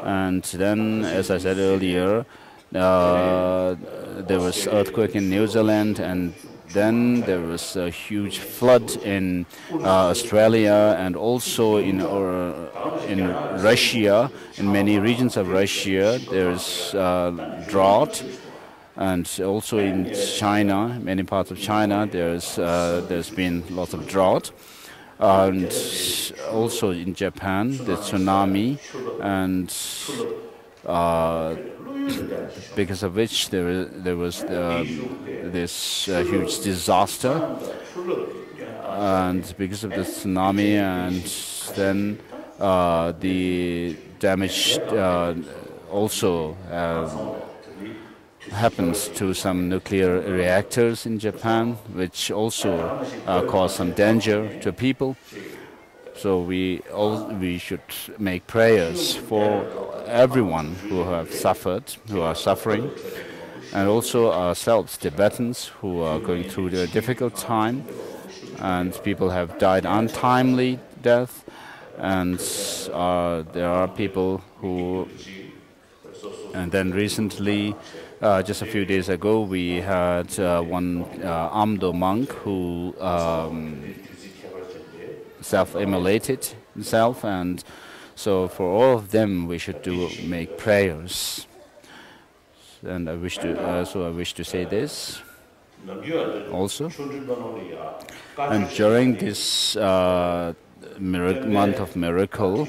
And then, as I said earlier, there was earthquake in New Zealand, and then there was a huge flood in Australia, and also in Russia. In many regions of Russia, there's drought, and also in China, many parts of China, there's been lots of drought, and also in Japan, the tsunami, and because of which there was this huge disaster, and because of the tsunami, and then the damage also happens to some nuclear reactors in Japan, which also cause some danger to people. So we should make prayers for everyone who have suffered, who are suffering, and also ourselves, Tibetans, who are going through a difficult time, and people have died untimely death, and there are people who. And then recently, just a few days ago, we had one Amdo monk who self-immolated himself, and so for all of them we should make prayers. And I wish to say this also. And during this month of miracle,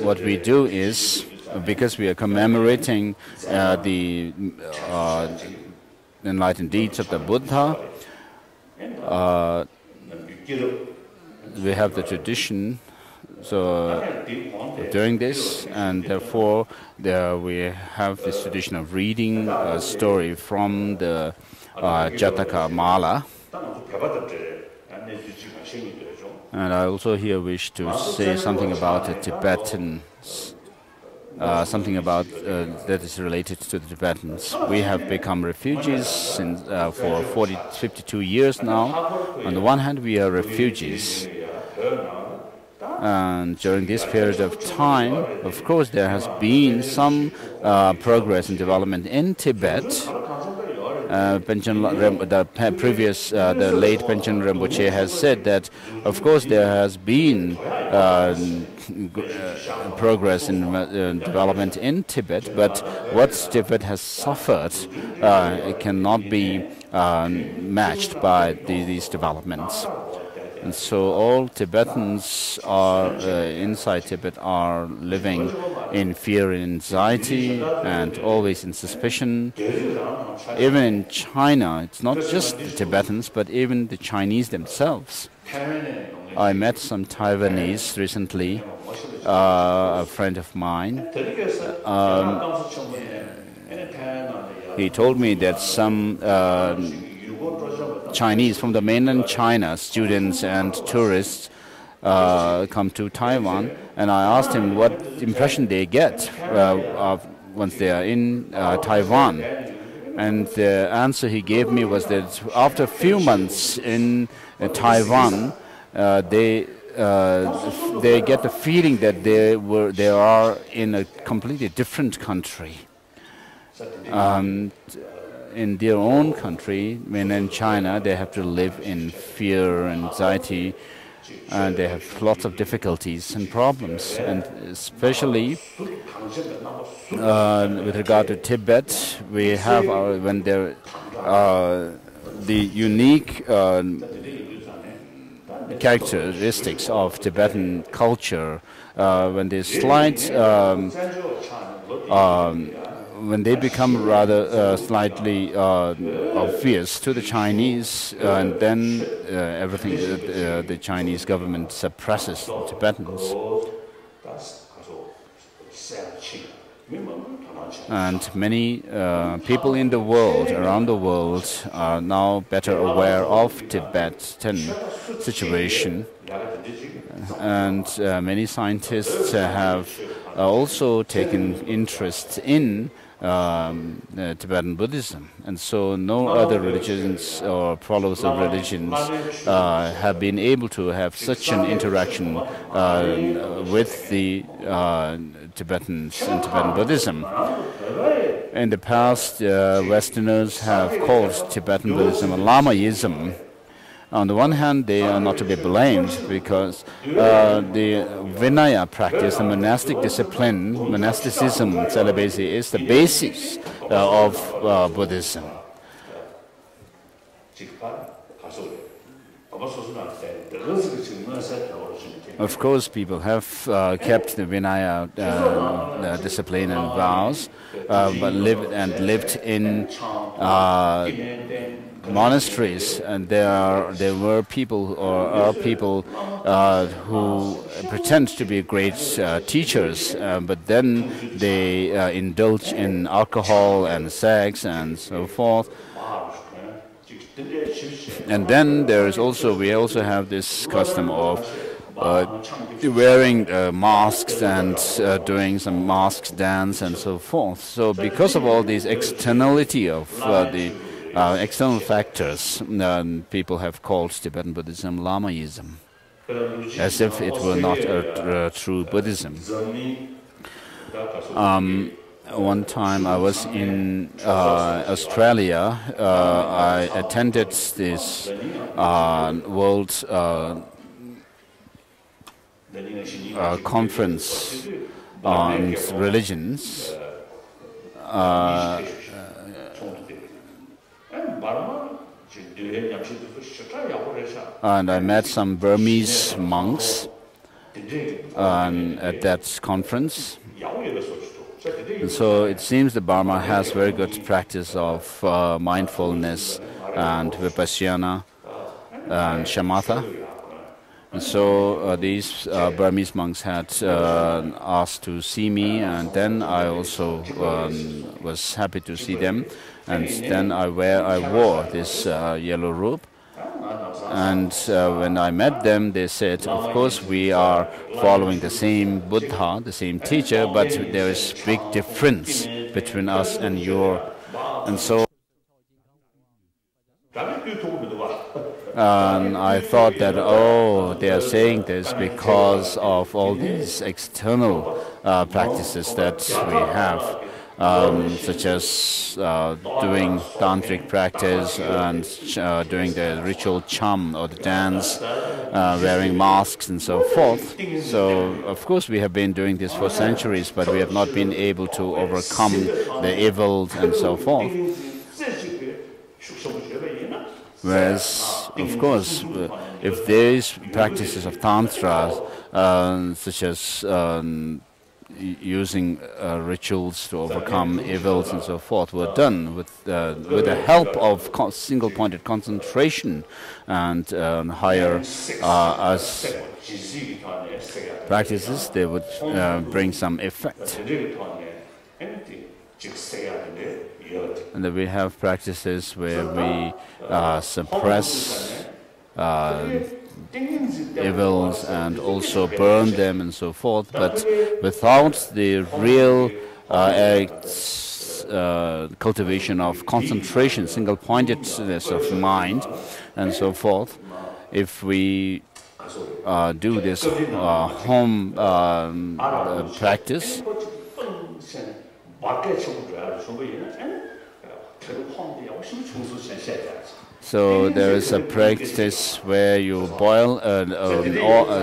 what we do is, because we are commemorating the enlightened deeds of the Buddha, we have the tradition. So during this, and therefore we have this tradition of reading a story from the Jataka Mala. And I also here wish to say something about the Tibetans, something about that is related to the Tibetans. We have become refugees for 52 years now. On the one hand, we are refugees. And during this period of time, of course, there has been some progress and development in Tibet. The late Panchen Rinpoche has said that, of course, there has been progress in development in Tibet, but what Tibet has suffered it cannot be matched by these developments. And so all Tibetans inside Tibet are living in fear and anxiety and always in suspicion. Even in China, it's not just the Tibetans, but even the Chinese themselves. I met some Taiwanese recently, a friend of mine. He told me that some Chinese from the mainland China, students and tourists, come to Taiwan, and I asked him what impression they get once they are in Taiwan. And the answer he gave me was that after a few months in Taiwan, they get the feeling that they are in a completely different country. In their own country, mainland China, they have to live in fear, anxiety, and they have lots of difficulties and problems. And especially with regard to Tibet, we have the unique characteristics of Tibetan culture. When they when they become rather slightly obvious to the Chinese, and then everything, the Chinese government suppresses the Tibetans. And many people in the world, around the world, are now better aware of Tibetan situation. And many scientists have also taken interest in Tibetan Buddhism, and so no other religions or followers of religions have been able to have such an interaction with the Tibetans and Tibetan Buddhism. In the past, Westerners have called Tibetan Buddhism Lamaism. On the one hand, they are not to be blamed because the Vinaya practice, the monastic discipline, monasticism, celibacy is the basis of Buddhism. Of course, people have kept the Vinaya discipline and vows, but lived in monasteries, and there were people or are people who pretend to be great teachers, but then they indulge in alcohol and sex and so forth. And then we also have this custom of wearing masks and doing some mask dance and so forth. So because of all these externality of the external factors, people have called Tibetan Buddhism Lamaism, as if it were not a true Buddhism. One time I was in Australia. I attended this world conference on religions. And I met some Burmese monks at that conference. And so it seems that Burma has very good practice of mindfulness and vipassana and shamatha. And so these Burmese monks had asked to see me, and then I also was happy to see them. And then I wore this yellow robe. And when I met them, they said, of course, we are following the same Buddha, the same teacher, but there is big difference between us and your. And so I thought that, oh, they are saying this because of all these external practices that we have. Such as doing tantric practice and doing the ritual cham or the dance, wearing masks and so forth. So, of course, we have been doing this for centuries, but we have not been able to overcome the evil and so forth. Whereas, of course, if these practices of tantra, such as using rituals to overcome evils and so forth, were done with the help of single-pointed concentration and higher practices, they would bring some effect. And then we have practices where we suppress evils and also burn them and so forth, but without the real cultivation of concentration, single-pointedness of mind and so forth. If we do this home practice, so there is a practice where you boil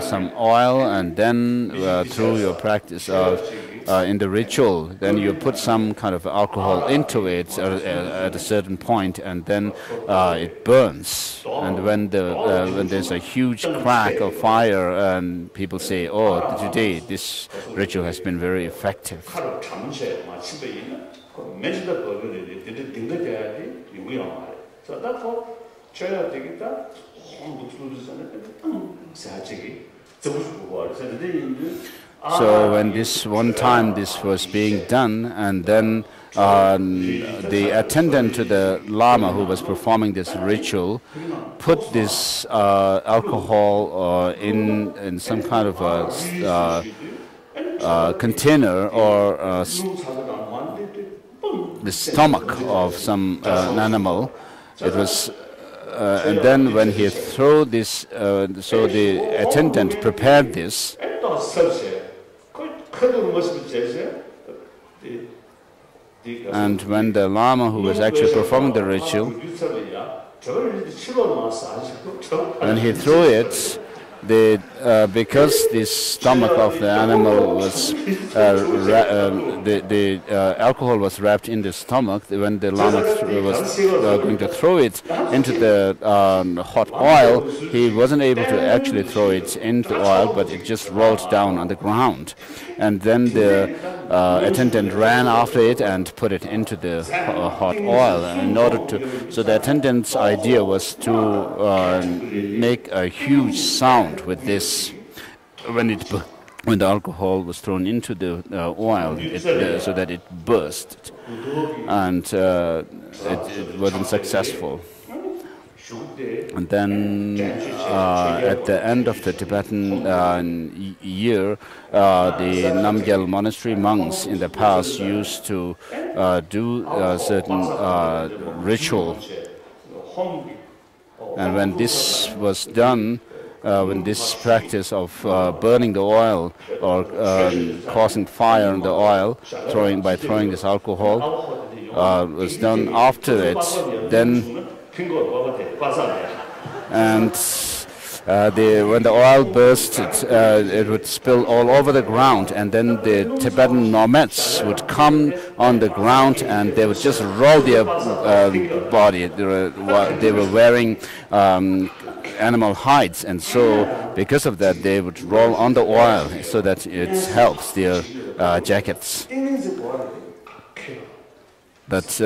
some oil, and then through your practice in the ritual, then you put some kind of alcohol into it at a certain point, and then it burns. And when there's a huge crack of fire, and people say, "Oh, today this ritual has been very effective." So when this one time this was being done, and then the attendant to the Lama who was performing this ritual put this alcohol in some kind of a container or the stomach of some animal. It was, and then when he threw this, so the attendant prepared this. And when the Lama who was actually performing the ritual, when he threw it, because the stomach of the animal was, the alcohol was wrapped in the stomach, when the Lama was going to throw it into the hot oil, he wasn't able to actually throw it into the oil, but it just rolled down on the ground. And then the attendant ran after it and put it into the hot oil. In order to, so the attendant's idea was to make a huge sound with this when the alcohol was thrown into the oil, so that it burst, and it wasn't successful. And then at the end of the Tibetan year, the Namgyal monastery monks in the past used to do certain ritual. And when this was done, when this practice of burning the oil or causing fire in the oil by throwing this alcohol was done after it, then and when the oil burst, it would spill all over the ground, and then the Tibetan nomads would come on the ground and they would just roll their body. They were wearing animal hides, and so because of that they would roll on the oil so that it helps their jackets. But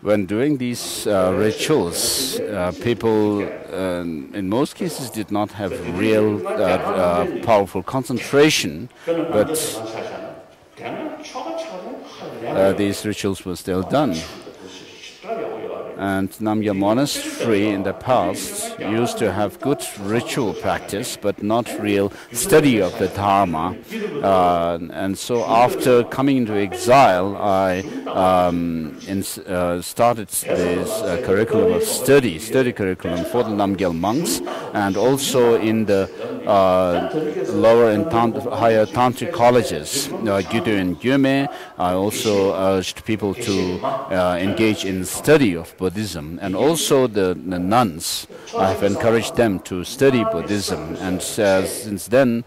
when doing these rituals, people in most cases did not have real powerful concentration, but these rituals were still done. And Namgyal Monastery in the past used to have good ritual practice, but not real study of the Dharma. And so after coming into exile, I started this curriculum of study curriculum for the Namgyal monks, and also in the lower and higher tantric colleges, Gyudo and Gyume. I also urged people to engage in study of Buddhism, and also the nuns. I have encouraged them to study Buddhism, and since then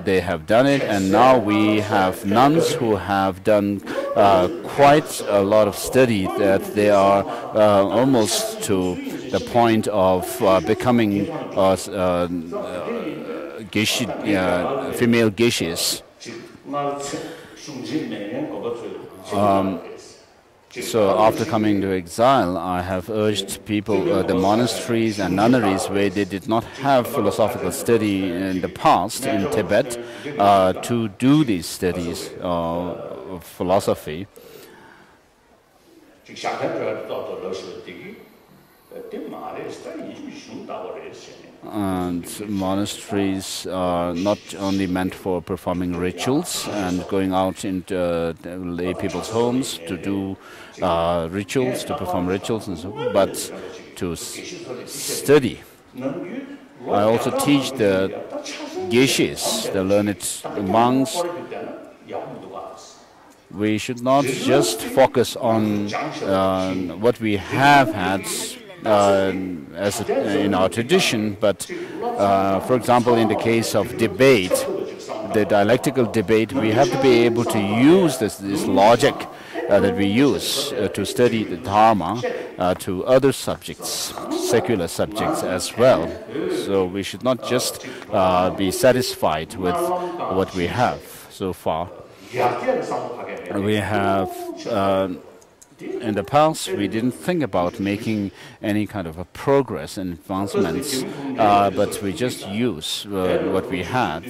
they have done it, and now we have nuns who have done quite a lot of study, that they are almost to the point of becoming female geishis. So after coming to exile, I have urged people, the monasteries and nunneries where they did not have philosophical study in the past in Tibet, to do these studies of philosophy. And monasteries are not only meant for performing rituals and going out into lay people's homes to do rituals, to perform rituals and so on, but to study. I also teach the geishis, the learned monks. We should not just focus on what we have had in our tradition, but for example, in the case of debate, the dialectical debate, we have to be able to use this logic that we use to study the Dharma to other subjects, secular subjects as well. So we should not just be satisfied with what we have so far. We have in the past, we didn't think about making any kind of a progress and advancements, but we just use what we had.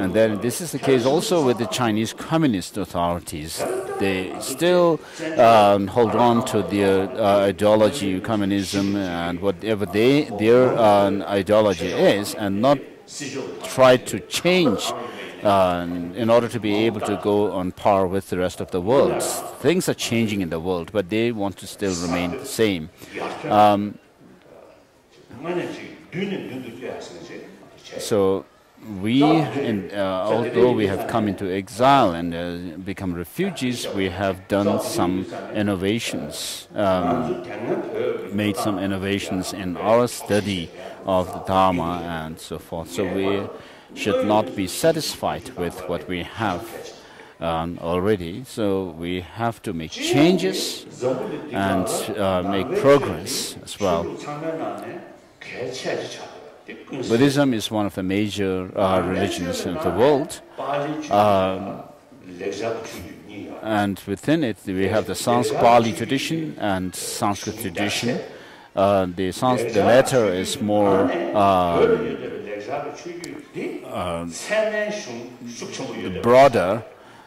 And then this is the case also with the Chinese communist authorities. They still hold on to their ideology, communism, and whatever their ideology is, and not try to change in order to be able to go on par with the rest of the world. Things are changing in the world, but they want to still remain the same. So although we have come into exile and become refugees, we have done some innovations, made some innovations in our study of the Dharma and so forth. So we should not be satisfied with what we have already. So we have to make changes and make progress as well. Buddhism is one of the major religions in the world, and within it we have the Pali tradition and Sanskrit tradition. The latter is more broader,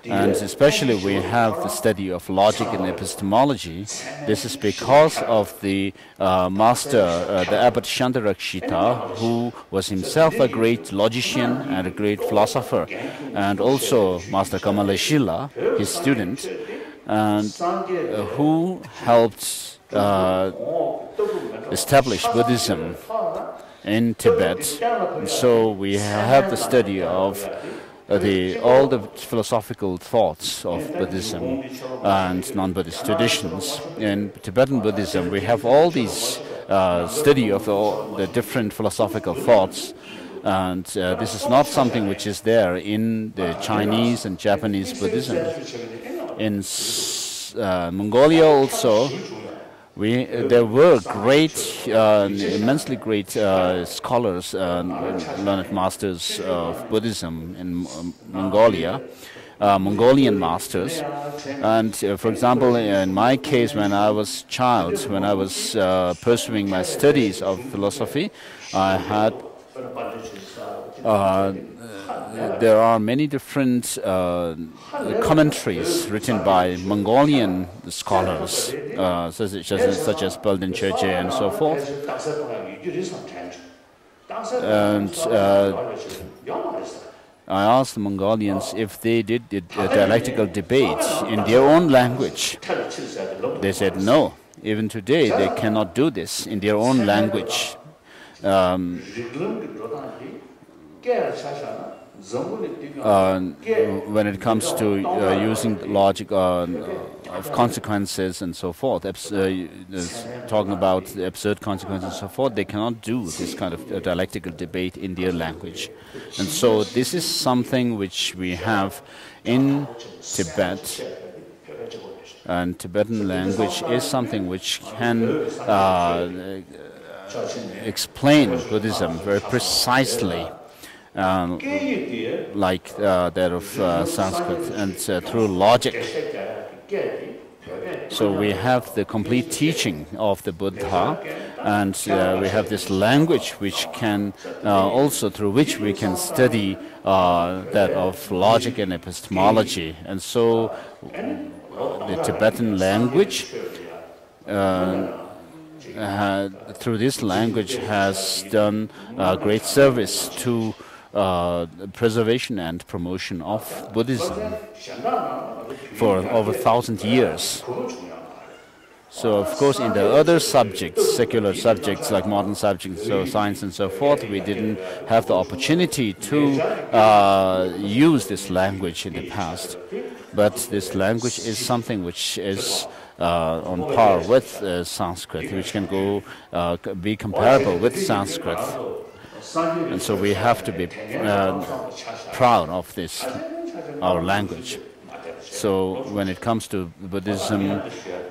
and especially we have the study of logic and epistemology. This is because of the master, the Abbot Shantarakshita, who was himself a great logician and a great philosopher, and also Master Kamalashila, his student, and who helped establish Buddhism in Tibet. So we have the study of all the philosophical thoughts of Buddhism and non-Buddhist traditions. In Tibetan Buddhism, we have all these study of all the different philosophical thoughts, and this is not something which is there in the Chinese and Japanese Buddhism. In Mongolia also, there were great, immensely great scholars, learned masters of Buddhism in Mongolia, Mongolian masters. And for example, in my case, when I was a child, when I was pursuing my studies of philosophy, I had there are many different commentaries written by Mongolian scholars, such as Belden Chöche and so forth. And I asked the Mongolians if they did a dialectical debate in their own language. They said no. Even today, they cannot do this in their own language. When it comes to using logic of consequences and so forth, talking about the absurd consequences and so forth, they cannot do this kind of dialectical debate in their language. And so this is something which we have in Tibet, and Tibetan language is something which can explain Buddhism very precisely. Like that of Sanskrit, and through logic. So we have the complete teaching of the Buddha, and we have this language which can also, through which we can study that of logic and epistemology. And so the Tibetan language, through this language, has done great service to preservation and promotion of Buddhism for over 1,000 years. So, of course, in the other subjects, secular subjects like modern subjects, so science and so forth, we didn't have the opportunity to use this language in the past. But this language is something which is on par with Sanskrit, which can be comparable with Sanskrit. And so we have to be proud of this, our language. So when it comes to Buddhism,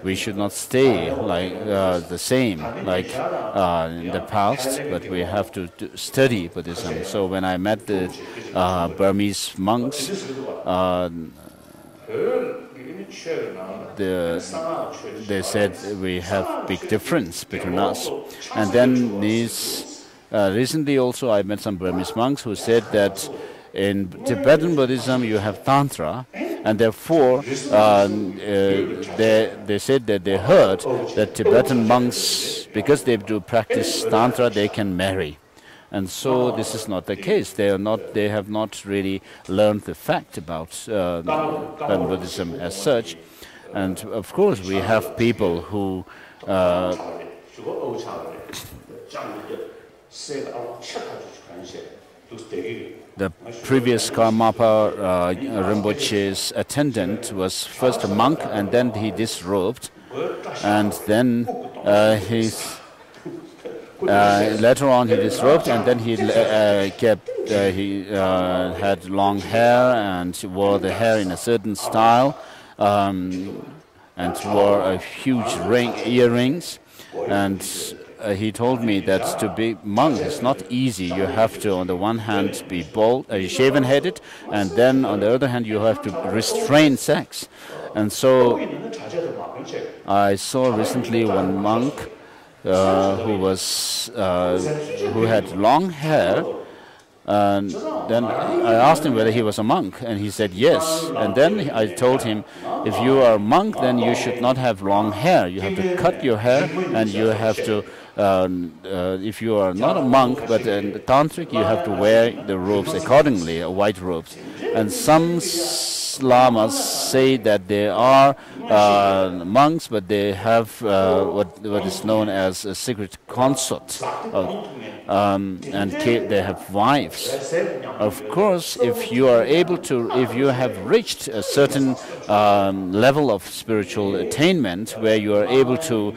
we should not stay like the same like in the past, but we have to study Buddhism. So when I met the Burmese monks, they said we have big difference between us. And then recently also I met some Burmese monks who said that in Tibetan Buddhism you have Tantra, and therefore they said that they heard that Tibetan monks, because they do practice Tantra, they can marry. And so this is not the case. They have not really learned the fact about Tibetan Buddhism as such. And of course we have people who the previous Karmapa Rinpoche's attendant was first a monk, and then he disrobed, and then later on he disrobed, and then he had long hair and wore the hair in a certain style, and wore a huge earrings, and he told me that to be monk is not easy. You have to, on the one hand, be bald, shaven-headed, and then on the other hand, you have to restrain sex. And so I saw recently one monk who had long hair, and then I asked him whether he was a monk, and he said yes. And then I told him, if you are a monk, then you should not have long hair. You have to cut your hair, and you have to, if you are not a monk but a tantric, you have to wear the robes accordingly, white robes. And some lamas say that they are monks, but they have what is known as a secret consort, and they have wives. Of course, if you are able to, if you have reached a certain level of spiritual attainment where you are able to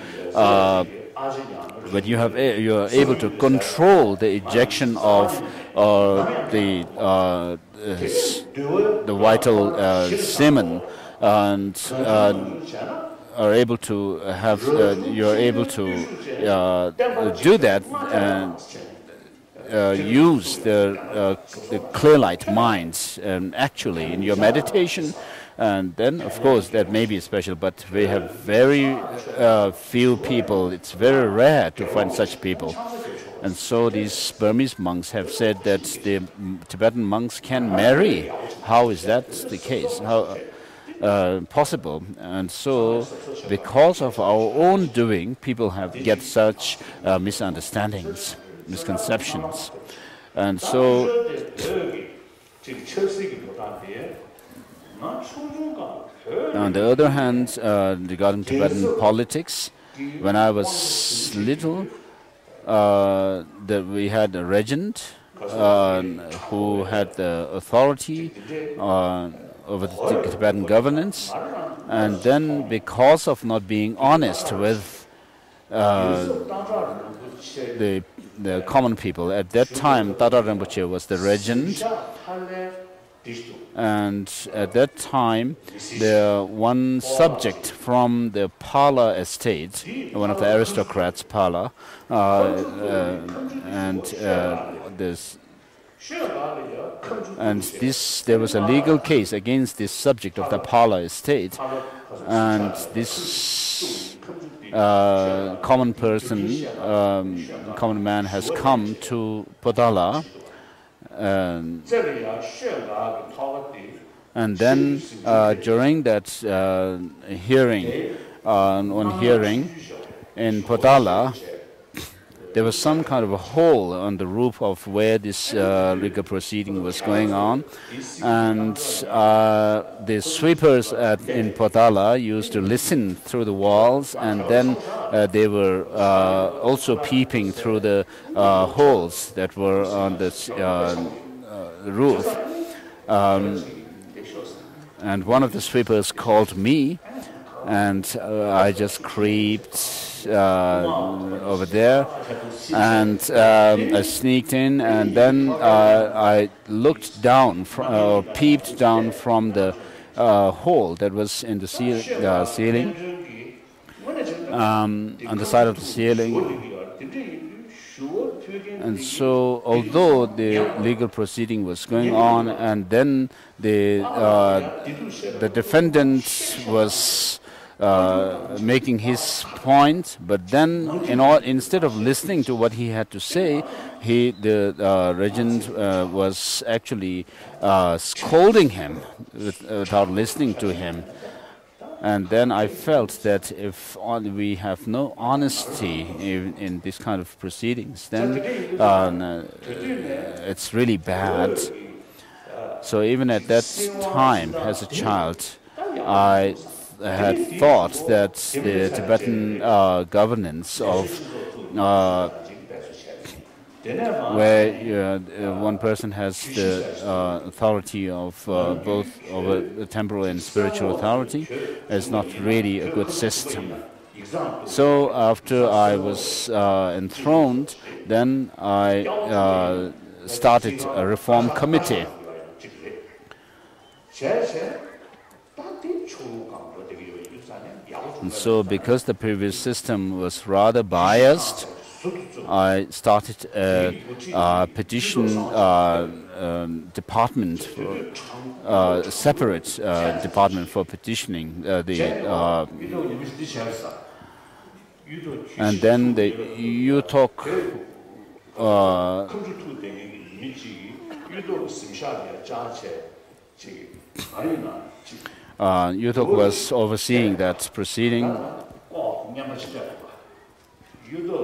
you are able to control the ejection of the vital semen, and are able to have you are able to do that and use the clear light minds actually in your meditation. And then, of course, that may be special, but we have very few people. It's very rare to find such people. And so these Burmese monks have said that the Tibetan monks can marry. How is that the case? How possible? And so, because of our own doing, people get such misunderstandings, misconceptions. And so, on the other hand, regarding Tibetan politics, when I was little, we had a regent who had the authority over the Tibetan governance, and then because of not being honest with the common people, at that time Tata Rinpoche was the regent. And at that time, one subject from the Pala estate, one of the aristocrats, Pala, there was a legal case against this subject of the Pala estate, and this common man has come to Potala. And then during that hearing in Potala, there was some kind of a hole on the roof of where this legal proceeding was going on, and the sweepers in Potala used to listen through the walls, and then they were also peeping through the holes that were on this roof. And one of the sweepers called me, and I just creeped over there, and I sneaked in, and then I looked down, peeped down from the hole that was in the ceiling, on the side of the ceiling. And so, although the legal proceeding was going on, and then the defendant was making his point, but then instead of listening to what he had to say, the regent was actually scolding him without listening to him. And then I felt that if we have no honesty in this kind of proceedings, then it's really bad. So even at that time, as a child, I had thought that the Tibetan governance of where one person has the authority of both over the temporal and spiritual authority, is not really a good system. So after I was enthroned, then I started a reform committee. And so because the previous system was rather biased, I started a petition department, a separate department for petitioning. And then the UTOC UTOC was overseeing that proceeding.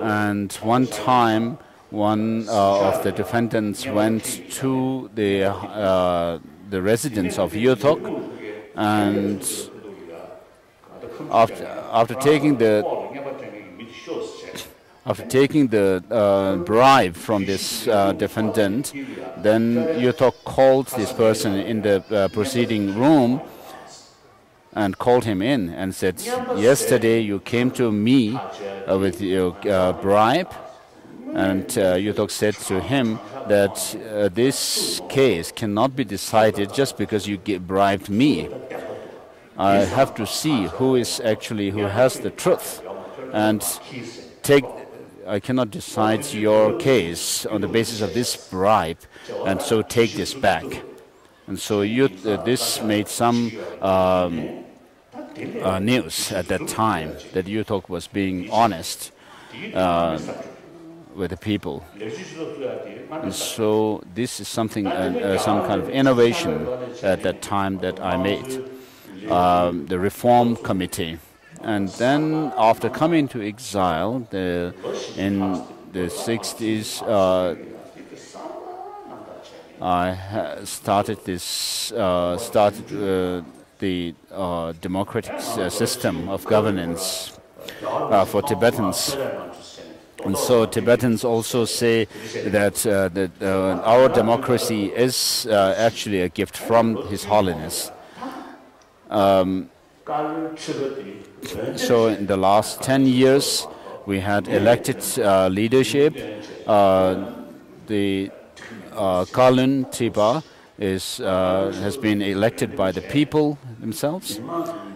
And one time, one of the defendants went to the residence of UTOC, and after taking the bribe from this defendant, then UTOC called this person in the proceeding room and called him in and said, yesterday you came to me with your bribe, and UTOC said to him that this case cannot be decided just because you bribed me. I have to see who has the truth, and I cannot decide your case on the basis of this bribe, and so take this back. And so this made some news at that time, that UTOC was being honest with the people. And so this is something, some kind of innovation at that time that I made, the reform committee. And then after coming to exile in the 60s, I started the democratic system of governance for Tibetans. And so Tibetans also say that our democracy is actually a gift from His Holiness. So in the last 10 years, we had elected leadership. The Kalun Tiba has been elected by the people themselves,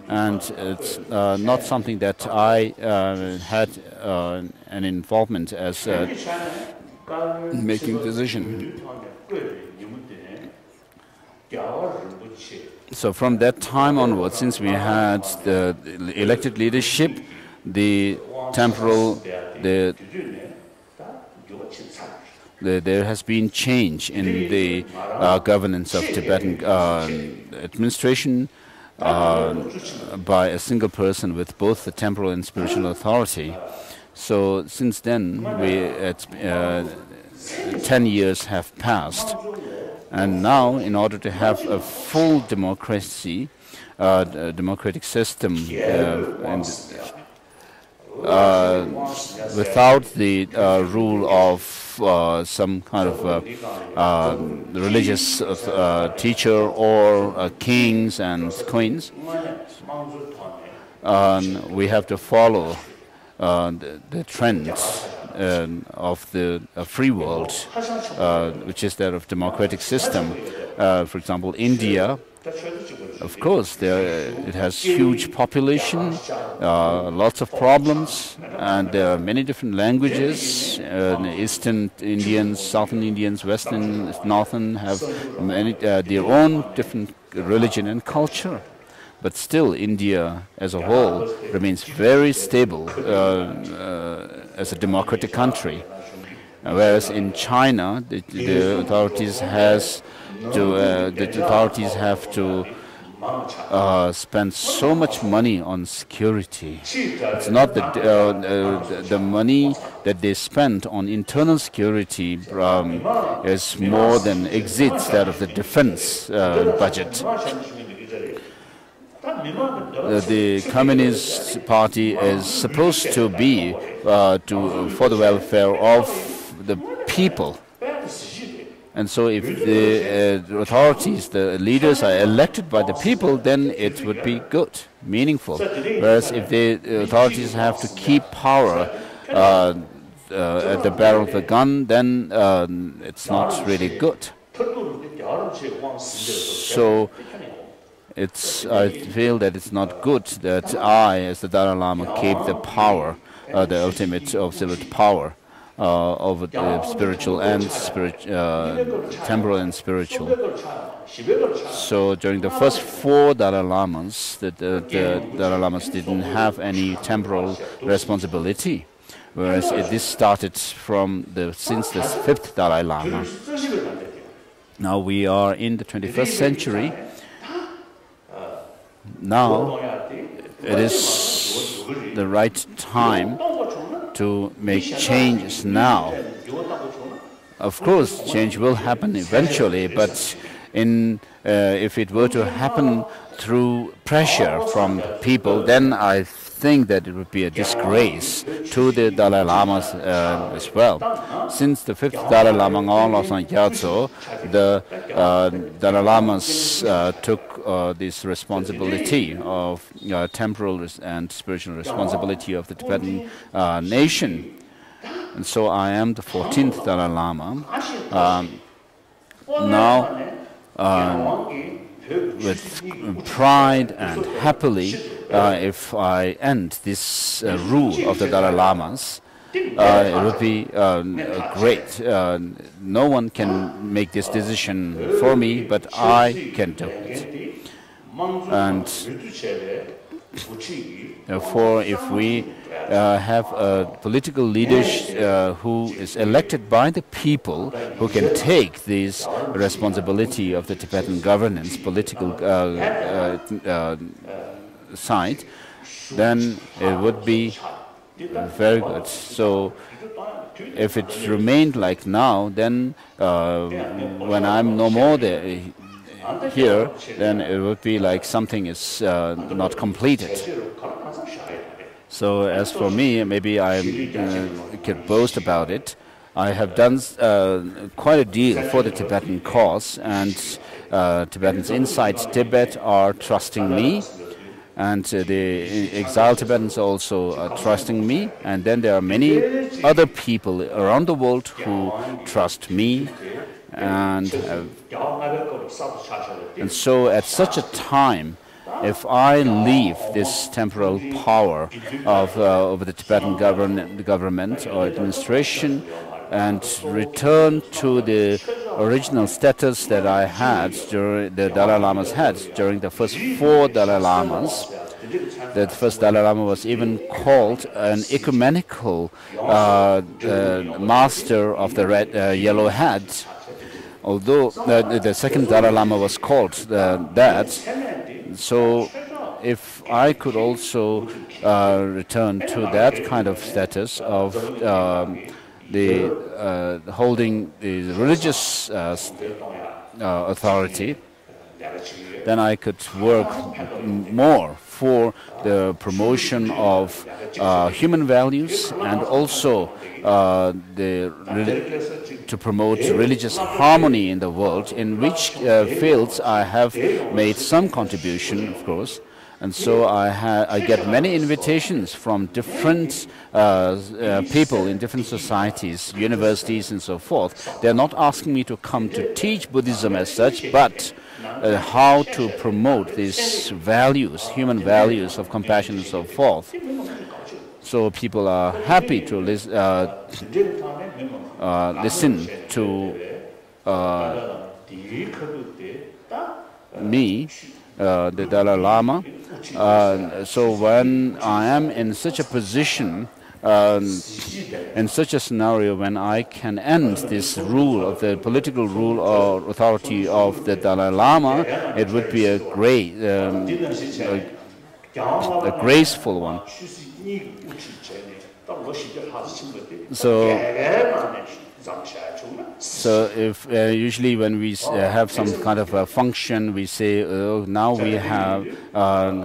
and it's not something that I had an involvement as making decision. So from that time onwards, since we had the elected leadership, the temporal, there has been change in the governance of Tibetan administration by a single person with both the temporal and spiritual authority. So since then, 10 years have passed. And now, in order to have a full democracy, democratic system, without the rule of some kind of religious teacher or kings and queens, we have to follow the trends of the free world, which is that of democratic system. For example, India, of course, it has huge population, lots of problems, and there are many different languages. Eastern Indians, Southern Indians, Western, Northern have many their own different religion and culture. But still, India as a whole remains very stable as a democratic country. Whereas in China, the authorities have to spend so much money on security. It's not that the money that they spend on internal security is more than exceeds that of the defense budget. The Communist Party is supposed to be for the welfare of the people. And so if the authorities, the leaders are elected by the people, then it would be good, meaningful. Whereas if the authorities have to keep power at the barrel of the gun, then it's not really good. So I feel that it's not good that I, as the Dalai Lama, keep the power, the ultimate absolute power over the spiritual and temporal and spiritual. So during the first 4 Dalai Lamas, the Dalai Lamas didn't have any temporal responsibility, whereas this started since the 5th Dalai Lama. Now we are in the 21st century. Now it is the right time to make changes now. Of course, change will happen eventually, but if it were to happen through pressure from people, then I think that it would be a disgrace to the Dalai Lamas as well. Since the 5th Dalai Lama, Losang Gyatso, the Dalai Lamas took this responsibility of temporal and spiritual responsibility of the Tibetan nation. And so I am the 14th Dalai Lama. Now, with pride and happily, if I end this rule of the Dalai Lamas, it would be great. No one can make this decision for me, but I can do it. And therefore, if we have a political leader who is elected by the people, who can take this responsibility of the Tibetan governance, political side, then it would be very good. So if it remained like now, then when I'm no more there, here, then it would be like something is not completed. So as for me, maybe I can boast about it. I have done quite a deal for the Tibetan cause, and Tibetans inside Tibet are trusting me, and the exile Tibetans also are trusting me, and then there are many other people around the world who trust me. And so at such a time, if I leave this temporal power over the Tibetan government or administration and return to the original status that I had, the Dalai Lamas had during the first 4 Dalai Lamas, the first Dalai Lama was even called an ecumenical master of the yellow hat. Although the second Dalai Lama was called that, so if I could also return to that kind of status of holding the religious authority, then I could work more for the promotion of human values and also to promote religious harmony in the world, in which fields I have made some contribution, of course. And so I get many invitations from different people in different societies, universities and so forth. They're not asking me to come to teach Buddhism as such, but how to promote these values, human values of compassion and so forth. So people are happy to listen to me, the Dalai Lama. So when I am in such a position, in such a scenario, when I can end this rule of the political rule or authority of the Dalai Lama, it would be a great, a graceful one. So if usually when we have some kind of a function, we say, oh, now we have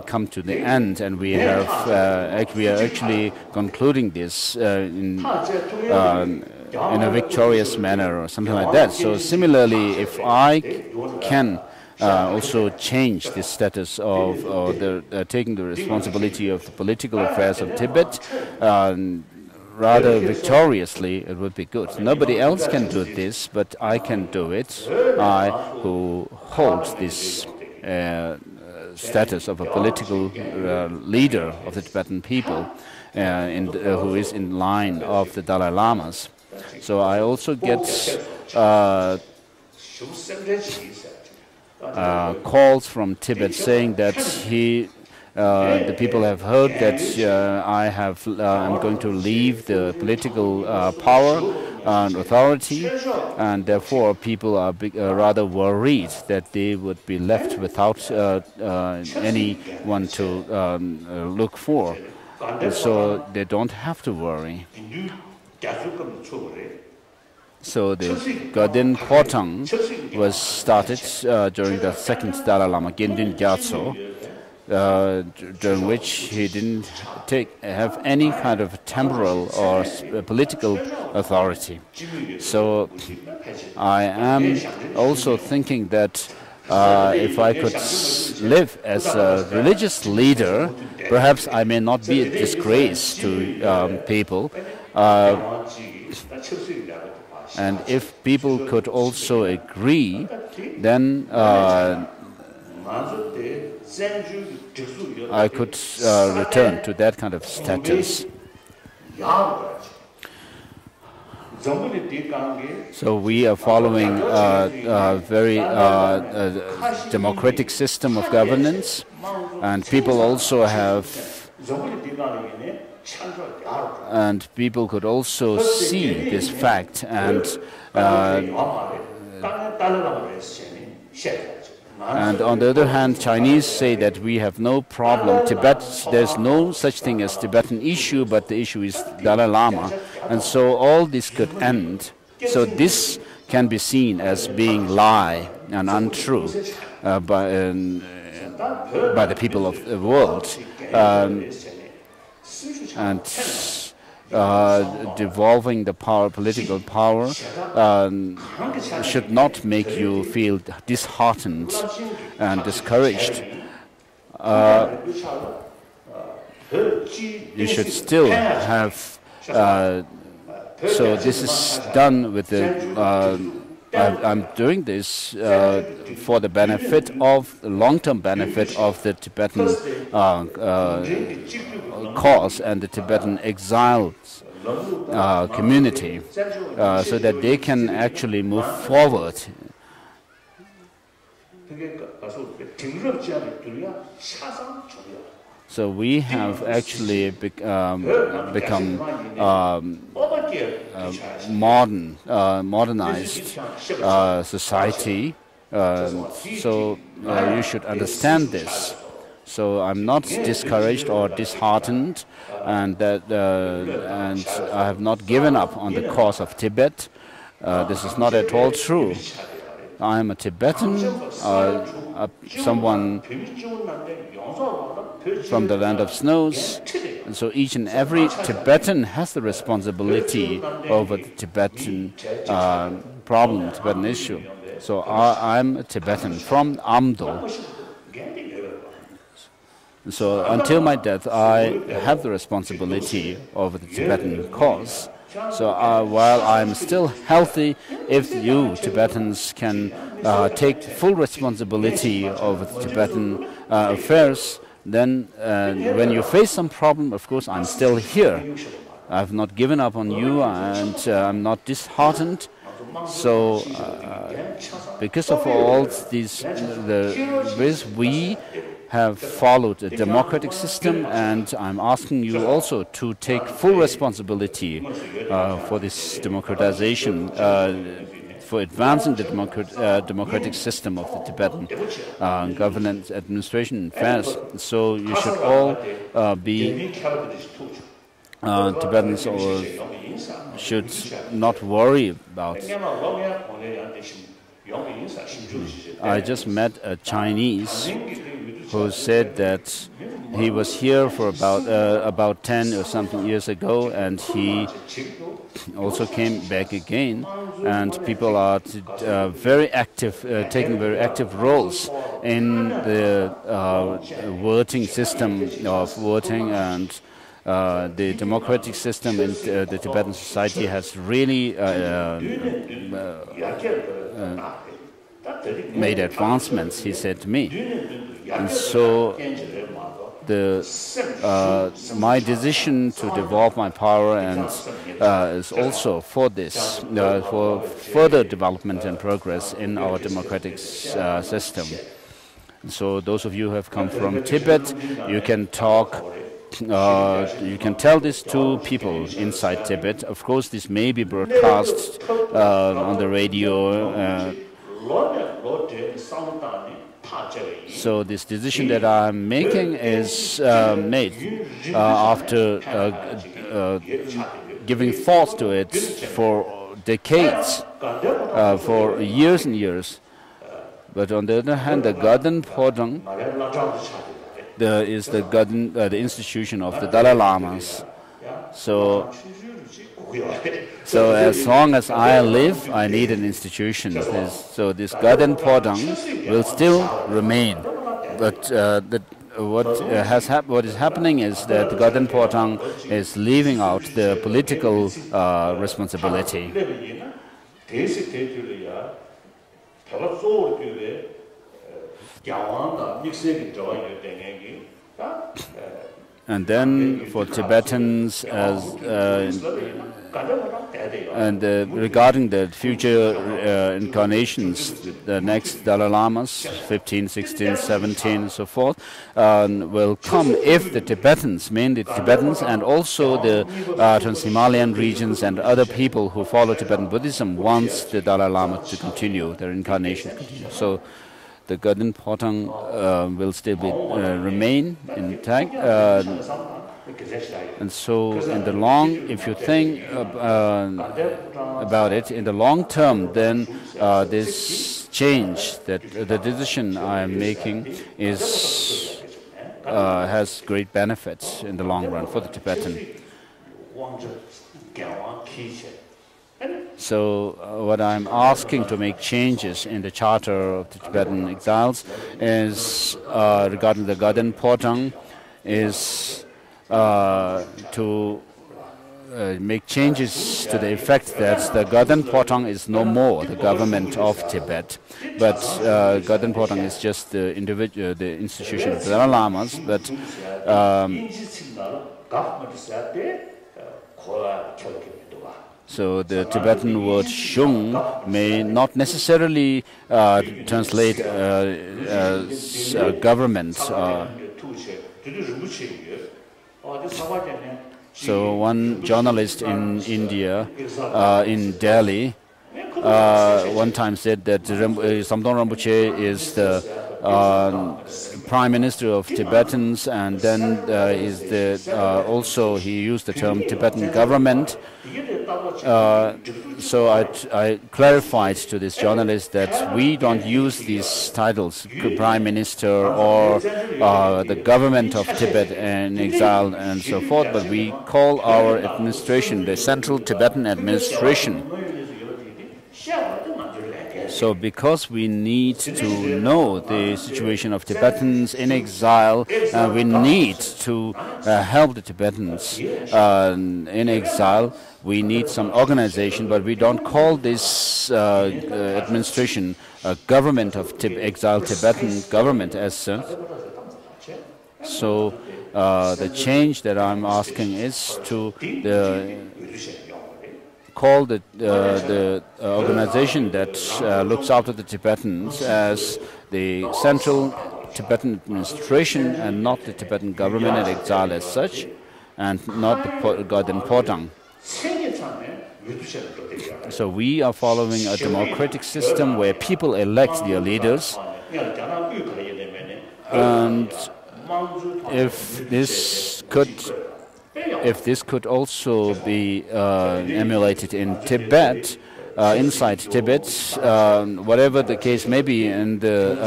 come to the end, and we have we are actually concluding this in a victorious manner or something like that. So similarly, if I can also change the status of taking the responsibility of the political affairs of Tibet rather victoriously, it would be good. Nobody else can do this, but I can do it. I, who hold this status of a political leader of the Tibetan people, who is in line of the Dalai Lamas. So I also get calls from Tibet saying that the people have heard that I'm going to leave the political power and authority, and therefore people are rather worried that they would be left without anyone to look for. So they don't have to worry. So the Godin Potang was started during the second Dalai Lama, Gendin Gyatso, during which he didn't have any kind of temporal or political authority. So I am also thinking that if I could live as a religious leader, perhaps I may not be a disgrace to people. And if people could also agree, then I could return to that kind of status. So we are following a very democratic system of governance, and people also have, and people could also see this fact, and on the other hand, Chinese say that we have no problem. There's no such thing as Tibetan issue, but the issue is Dalai Lama. And so all this could end. So this can be seen as being lie and untrue by the people of the world. And devolving the power, political power, should not make you feel disheartened and discouraged. You should still have. So this is done with the. I'm doing this for the benefit of the long-term benefit of the Tibetan cause and the Tibetan exiles community, so that they can actually move forward. So we have actually become modernized society. So you should understand this. So I'm not discouraged or disheartened, and I have not given up on the cause of Tibet. This is not at all true. I am a Tibetan, someone from the land of snows, and so each and every Tibetan has the responsibility over the Tibetan problem, Tibetan issue. So I'm a Tibetan from Amdo. So until my death, I have the responsibility over the Tibetan cause. So while I'm still healthy, if you Tibetans can take full responsibility over the Tibetan affairs, then when you face some problem, of course, I'm still here. I've not given up on you, and I'm not disheartened. So because of all these, we have followed a democratic system, and I'm asking you also to take full responsibility for this democratization, for advancing the democratic system of the Tibetan governance, administration, affairs. So you should all be Tibetans, or should not worry about. I just met a Chinese who said that he was here for about 10 or something years ago, and he also came back again, and people are very active, taking very active roles in the voting system of voting, and the democratic system in the Tibetan society has really made advancements, he said to me. And so my decision to devolve my power and is also for this, for further development and progress in our democratic system. So those of you who have come from Tibet, you can talk, you can tell this to people inside Tibet. Of course, this may be broadcast on the radio. So this decision that I'm making is made after giving thought to it for decades, for years and years. But on the other hand, the Garden Podang is the institution of the Dalai Lamas. So as long as I live, I need an institution. So this Garden Podang will still remain. But what is happening is that the Garden Podang is leaving out the political responsibility. And then for Tibetans, regarding the future incarnations, the next Dalai Lamas, 15, 16, 17, and so forth, will come if the Tibetans, mainly the Tibetans, and also the Trans-Himalayan regions and other people who follow Tibetan Buddhism wants the Dalai Lama to continue, their incarnation to continue. So the Garden Podang will still remain intact. And so in the long, if you think about it, in the long term, then this change, that the decision I am making has great benefits in the long run for the Tibetan. So what I'm asking to make changes in the charter of the Tibetan exiles is, regarding the Garden Podang, is to make changes to the effect that the Garden Podang is no more the government of Tibet, but Garden Podang is just the individual, the institution of the Dalai Lamas, but so the Tibetan word shung may not necessarily translate as government. So one journalist in India, in Delhi, one time said that Samdong Rinpoche is the Prime Minister of Tibetans, and then also he used the term Tibetan government. So I clarified to this journalist that we don't use these titles, Prime Minister or the government of Tibet in exile and so forth, but we call our administration the Central Tibetan Administration. So because we need to know the situation of Tibetans in exile, we need to help the Tibetans in exile, we need some organization, but we don't call this administration a government of exile Tibetan government as such. So the change that I'm asking is to call the organization that looks after the Tibetans as the Central Tibetan Administration and not the Tibetan government in exile as such, and not the Garden Podang. So we are following a democratic system where people elect their leaders, and if this could also be emulated in Tibet, inside Tibet, whatever the case may be in the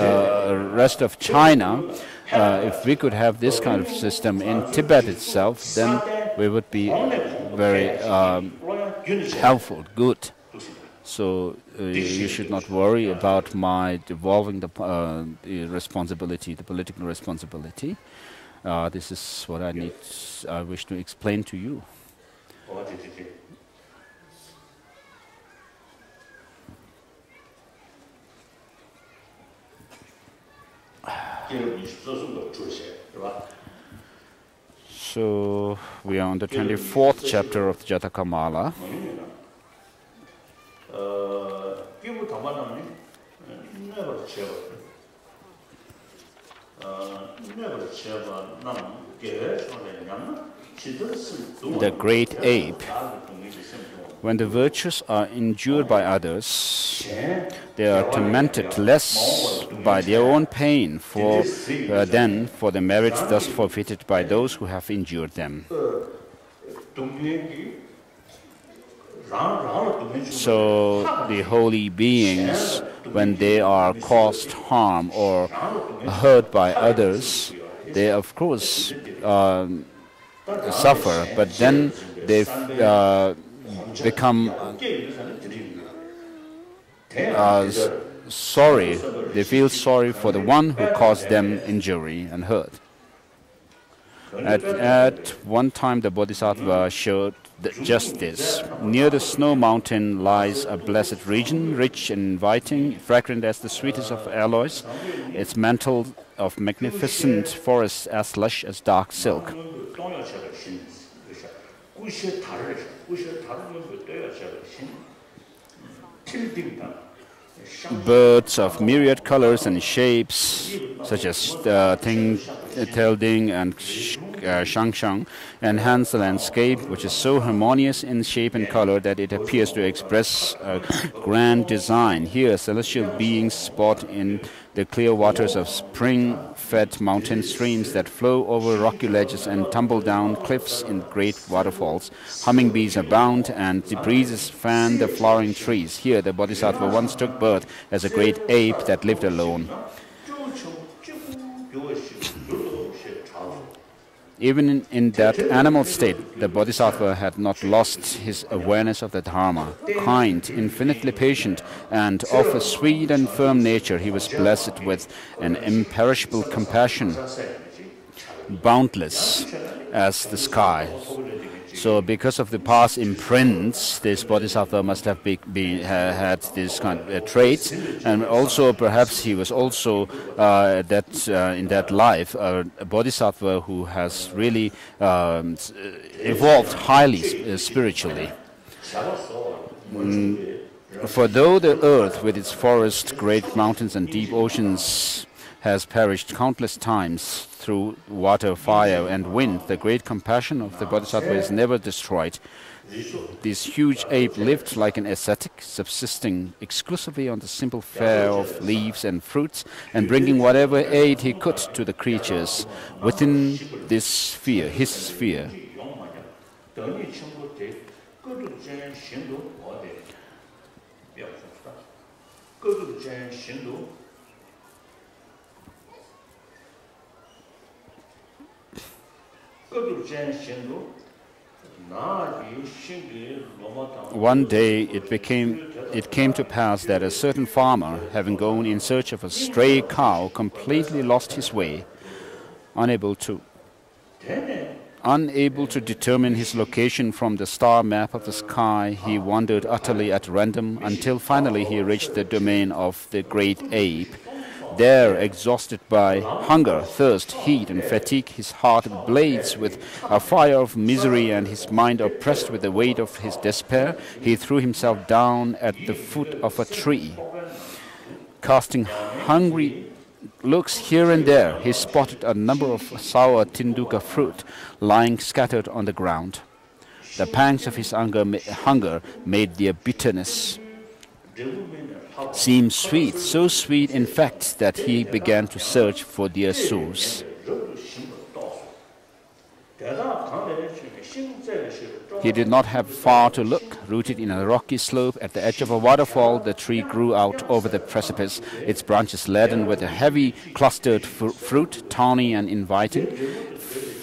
rest of China, if we could have this kind of system in Tibet itself, then we would be very helpful, good. So you should not worry about my devolving the responsibility, the political responsibility. This is what I wish to explain to you. So we are on the 24th chapter of the Jataka Mala. The great ape. When the virtues are endured by others, they are tormented less by their own pain than for the merits thus forfeited by those who have endured them. So the holy beings, when they are caused harm or hurt by others, they of course suffer, but then they become sorry. They feel sorry for the one who caused them injury and hurt. At one time, the Bodhisattva showed just this. Near the snow mountain lies a blessed region, rich and inviting, fragrant as the sweetest of aloes, its mantle of magnificent forests as lush as dark silk. Birds of myriad colors and shapes, such as Telding and Shangshang, enhance the landscape, which is so harmonious in shape and color that it appears to express a grand design. Here, celestial beings spot in the clear waters of spring-fed mountain streams that flow over rocky ledges and tumble down cliffs in great waterfalls. Hummingbees abound, and the breezes fan the flowering trees. Here, the Bodhisattva once took birth as a great ape that lived alone. Even in that animal state, the Bodhisattva had not lost his awareness of the Dharma. Kind, infinitely patient, and of a sweet and firm nature, he was blessed with an imperishable compassion, boundless as the sky. So because of the past imprints, this Bodhisattva must have had this kind of traits, and also perhaps he was also in that life a Bodhisattva who has really evolved highly spiritually. For though the earth with its forests, great mountains and deep oceans has perished countless times through water, fire and wind, the great compassion of the Bodhisattva is never destroyed. This huge ape lived like an ascetic, subsisting exclusively on the simple fare of leaves and fruits, and bringing whatever aid he could to the creatures within this sphere, his sphere. One day it came to pass that a certain farmer, having gone in search of a stray cow, completely lost his way. Unable to determine his location from the star map of the sky, he wandered utterly at random until finally he reached the domain of the great ape. There, exhausted by hunger, thirst, heat, and fatigue, his heart ablaze with a fire of misery and his mind oppressed with the weight of his despair, he threw himself down at the foot of a tree. Casting hungry looks here and there, he spotted a number of sour tinduka fruit lying scattered on the ground. The pangs of his hunger made their bitterness seemed sweet, so sweet in fact that he began to search for their source. He did not have far to look. Rooted in a rocky slope at the edge of a waterfall, the tree grew out over the precipice, its branches laden with a heavy clustered fruit, tawny and inviting.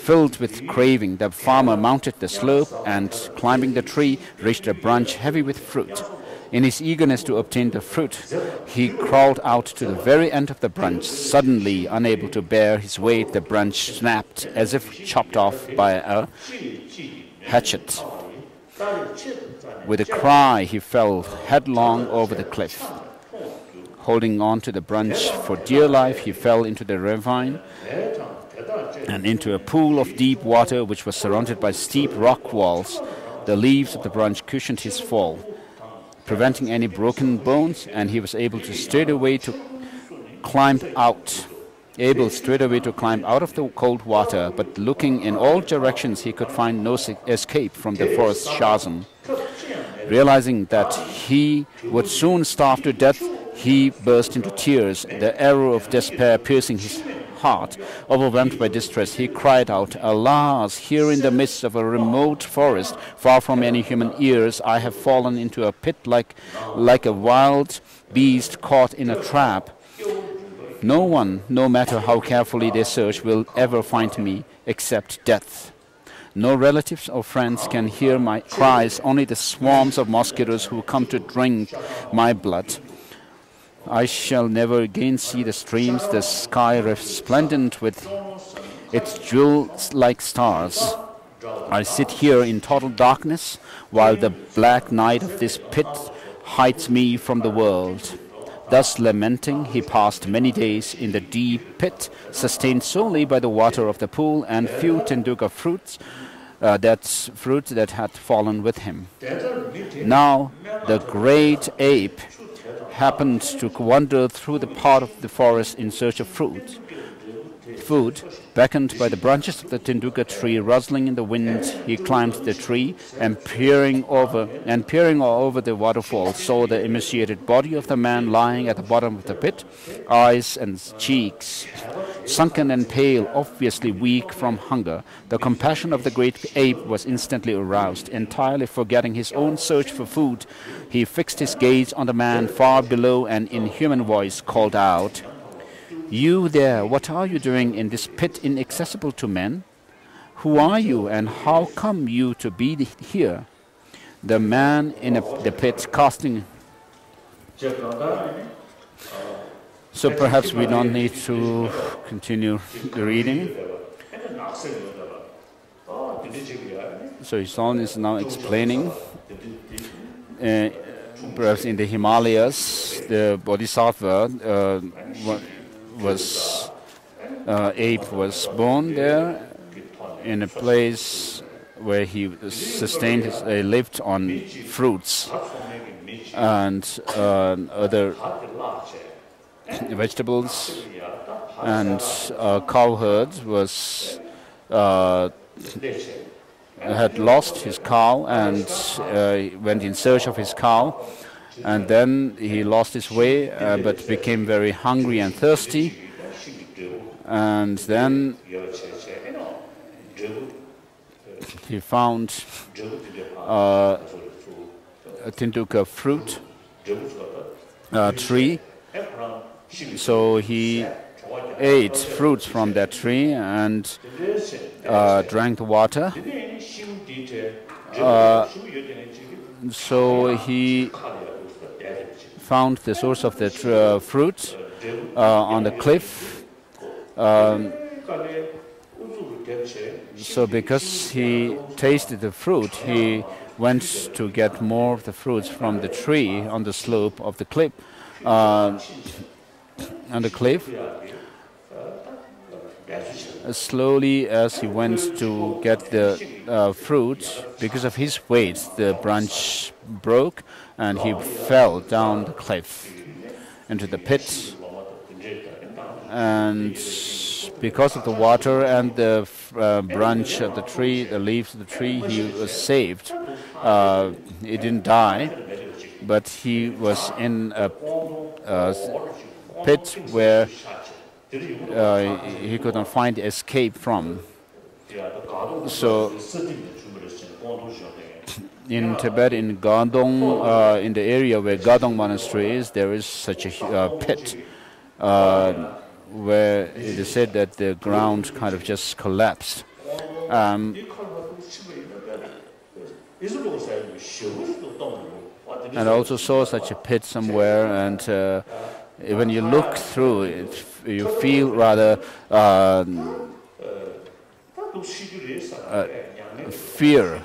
Filled with craving, the farmer mounted the slope and, climbing the tree, reached a branch heavy with fruit. In his eagerness to obtain the fruit, he crawled out to the very end of the branch. Suddenly, unable to bear his weight, the branch snapped as if chopped off by a hatchet. With a cry, he fell headlong over the cliff. Holding on to the branch for dear life, he fell into the ravine and into a pool of deep water which was surrounded by steep rock walls. The leaves of the branch cushioned his fall, preventing any broken bones, and he was able straightaway to climb out of the cold water, but looking in all directions he could find no escape from the forest chasm. Realizing that he would soon starve to death, he burst into tears, the arrow of despair piercing his heart. Overwhelmed by distress, he cried out, "Alas, here in the midst of a remote forest, far from any human ears, I have fallen into a pit like a wild beast caught in a trap. No one, no matter how carefully they search, will ever find me except death. No relatives or friends can hear my cries, only the swarms of mosquitoes who come to drink my blood. I shall never again see the streams, the sky resplendent with its jewels-like stars. I sit here in total darkness, while the black night of this pit hides me from the world." Thus lamenting, he passed many days in the deep pit, sustained solely by the water of the pool and few tenduka fruits that had fallen with him. Now the great ape happened to wander through the part of the forest in search of food, beckoned by the branches of the tenduka tree rustling in the wind. He climbed the tree and peering over the waterfall, saw the emaciated body of the man lying at the bottom of the pit, eyes and cheeks sunken and pale, obviously weak from hunger. The compassion of the great ape was instantly aroused. Entirely forgetting his own search for food, he fixed his gaze on the man far below and in human voice called out, "You there, what are you doing in this pit inaccessible to men? Who are you and how come you to be here?" The man in the pit casting... So perhaps we don't need to continue the reading. So his son is now explaining, perhaps in the Himalayas, the bodhisattva ape was born there in a place where he lived on fruits and other vegetables, and a cowherd had lost his cow and went in search of his cow, and then he lost his way but became very hungry and thirsty, and then he found a tenduka fruit tree. So he ate fruits from that tree and drank the water. So he found the source of the fruit on the cliff. So because he tasted the fruit, he went to get more of the fruits from the tree on the slope of the cliff. On the cliff, slowly as he went to get the fruit, because of his weight, the branch broke and he fell down the cliff into the pit. And because of the water and the branch of the tree, the leaves of the tree, he was saved. He didn't die, but he was in a pit where he could not find escape from. So in Tibet, in Gadong, in the area where Gadong Monastery is, there is such a pit where it is said that the ground kind of just collapsed, And I also saw such a pit somewhere, and when you look through it, you feel rather fear.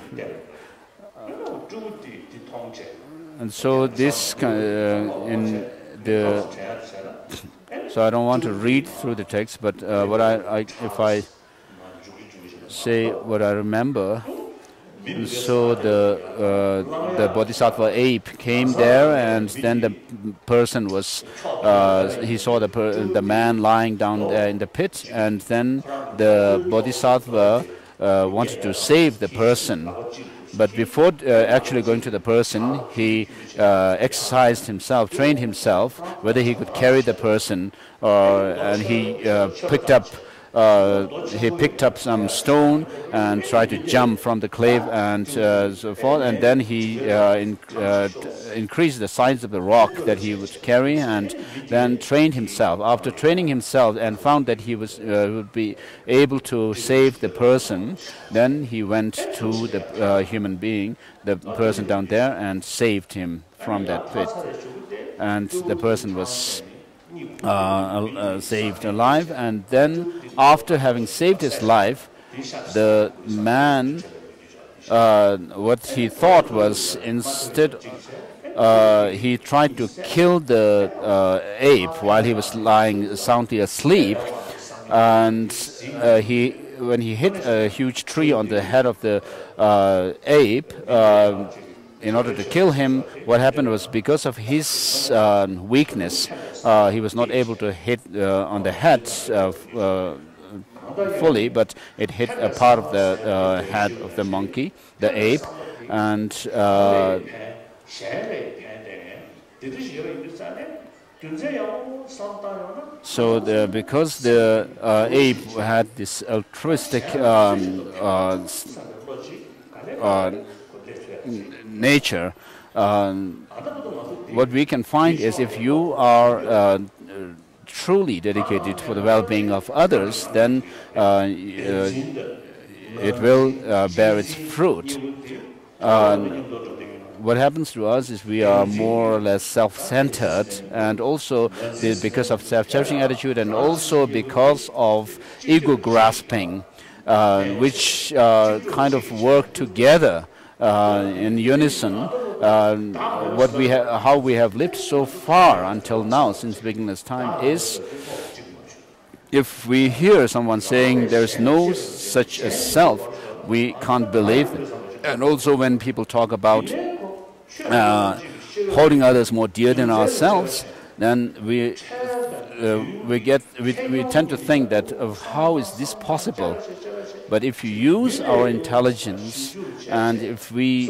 And so this in the so I don't want to read through the text, but what if I say what I remember. So the bodhisattva ape came there, and then the person was he saw the man lying down there in the pit, and then the bodhisattva wanted to save the person. But before actually going to the person, he exercised himself, trained himself whether he could carry the person, and he picked up some stone and tried to jump from the cliff and so forth, and then he increased the size of the rock that he would carry, and then trained himself. After training himself and found that he would be able to save the person, then he went to the human being, the person down there, and saved him from that pit. And the person was saved alive, and then after having saved his life, the man, what he thought was, instead he tried to kill the ape while he was lying soundly asleep, and when he hit a huge tree on the head of the ape, in order to kill him, what happened was, because of his weakness, he was not able to hit on the head fully, but it hit a part of the head of the monkey, the ape, and so because the ape had this altruistic nature, what we can find is, if you are truly dedicated for the well-being of others, then it will bear its fruit. What happens to us is we are more or less self-centered, and also because of self-cherishing attitude, and also because of ego grasping, which kind of work together in unison. How we have lived so far until now, since beginner's time, is, if we hear someone saying there's no such a self, we can't believe it. And also when people talk about holding others more dear than ourselves, then we tend to think that how is this possible? But if you use our intelligence, and if we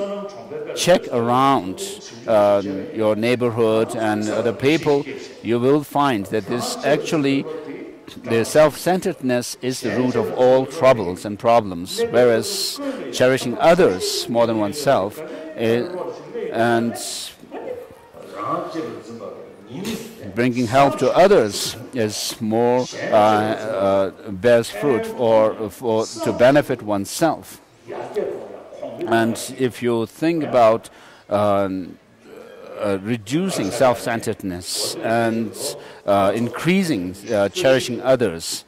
check around your neighborhood and other people, you will find that this actually, the self-centeredness is the root of all troubles and problems, whereas cherishing others more than oneself and bringing help to others is more bears fruit to benefit oneself. And if you think about reducing self-centeredness and increasing cherishing others,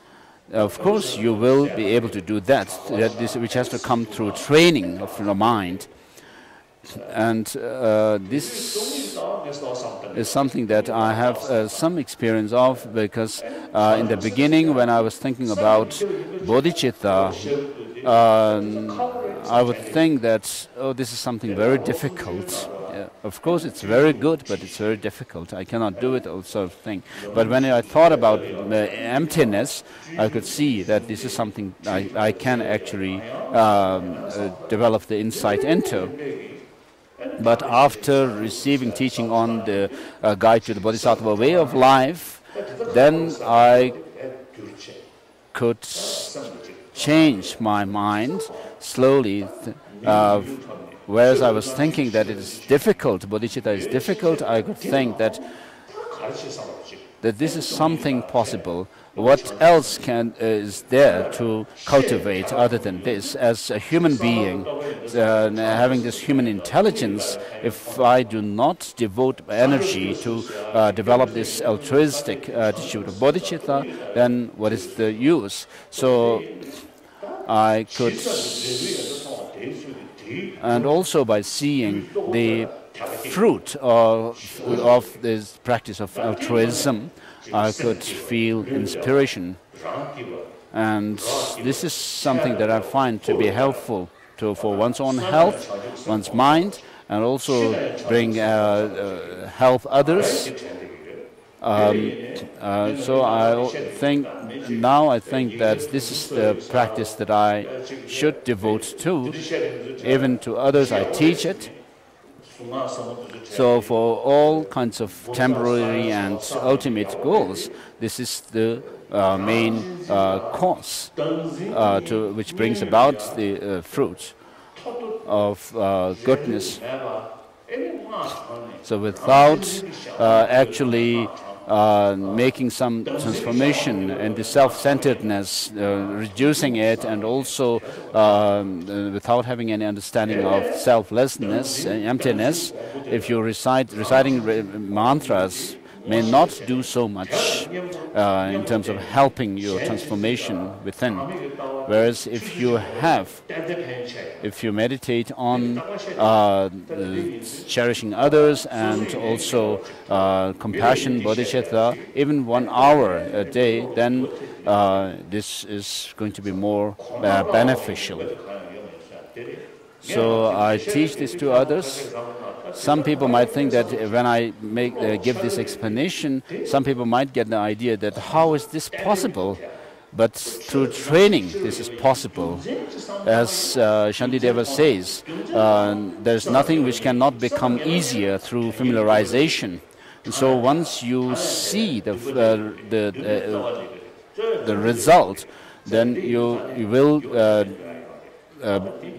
of course you will be able to do that, which has to come through training of the mind. And this is something that I have some experience of, because in the beginning, when I was thinking about bodhicitta, I would think that, oh, this is something very difficult. Of course, it's very good, but it's very difficult. I cannot do it, all sort of thing. But when I thought about emptiness, I could see that this is something I can actually develop the insight into. But after receiving teaching on the Guide to the Bodhisattva Way of Life, then I could change my mind slowly. Whereas I was thinking that it is difficult, bodhicitta is difficult, I could think that that this is something possible. What else is there to cultivate other than this? As a human being, having this human intelligence, if I do not devote energy to develop this altruistic attitude of bodhicitta, then what is the use? So I could, and also by seeing the fruit of this practice of altruism, I could feel inspiration. And this is something that I find to be helpful for one's own health, one's mind, and also bring help others. So I think that this is the practice that I should devote to. Even to others, I teach it. So for all kinds of temporary and ultimate goals, this is the main cause which brings about the fruit of goodness. So without actually making some transformation in the self-centeredness, reducing it, and also without having any understanding of selflessness and emptiness, if you're reciting mantras, may not do so much in terms of helping your transformation within. Whereas if you meditate on cherishing others and also compassion, bodhicitta, even 1 hour a day, then this is going to be more beneficial. So I teach this to others. Some people might think that when I give this explanation, some people might get the idea that how is this possible? But through training, this is possible. As Shantideva says, there's nothing which cannot become easier through familiarization. And so once you see the result, then you will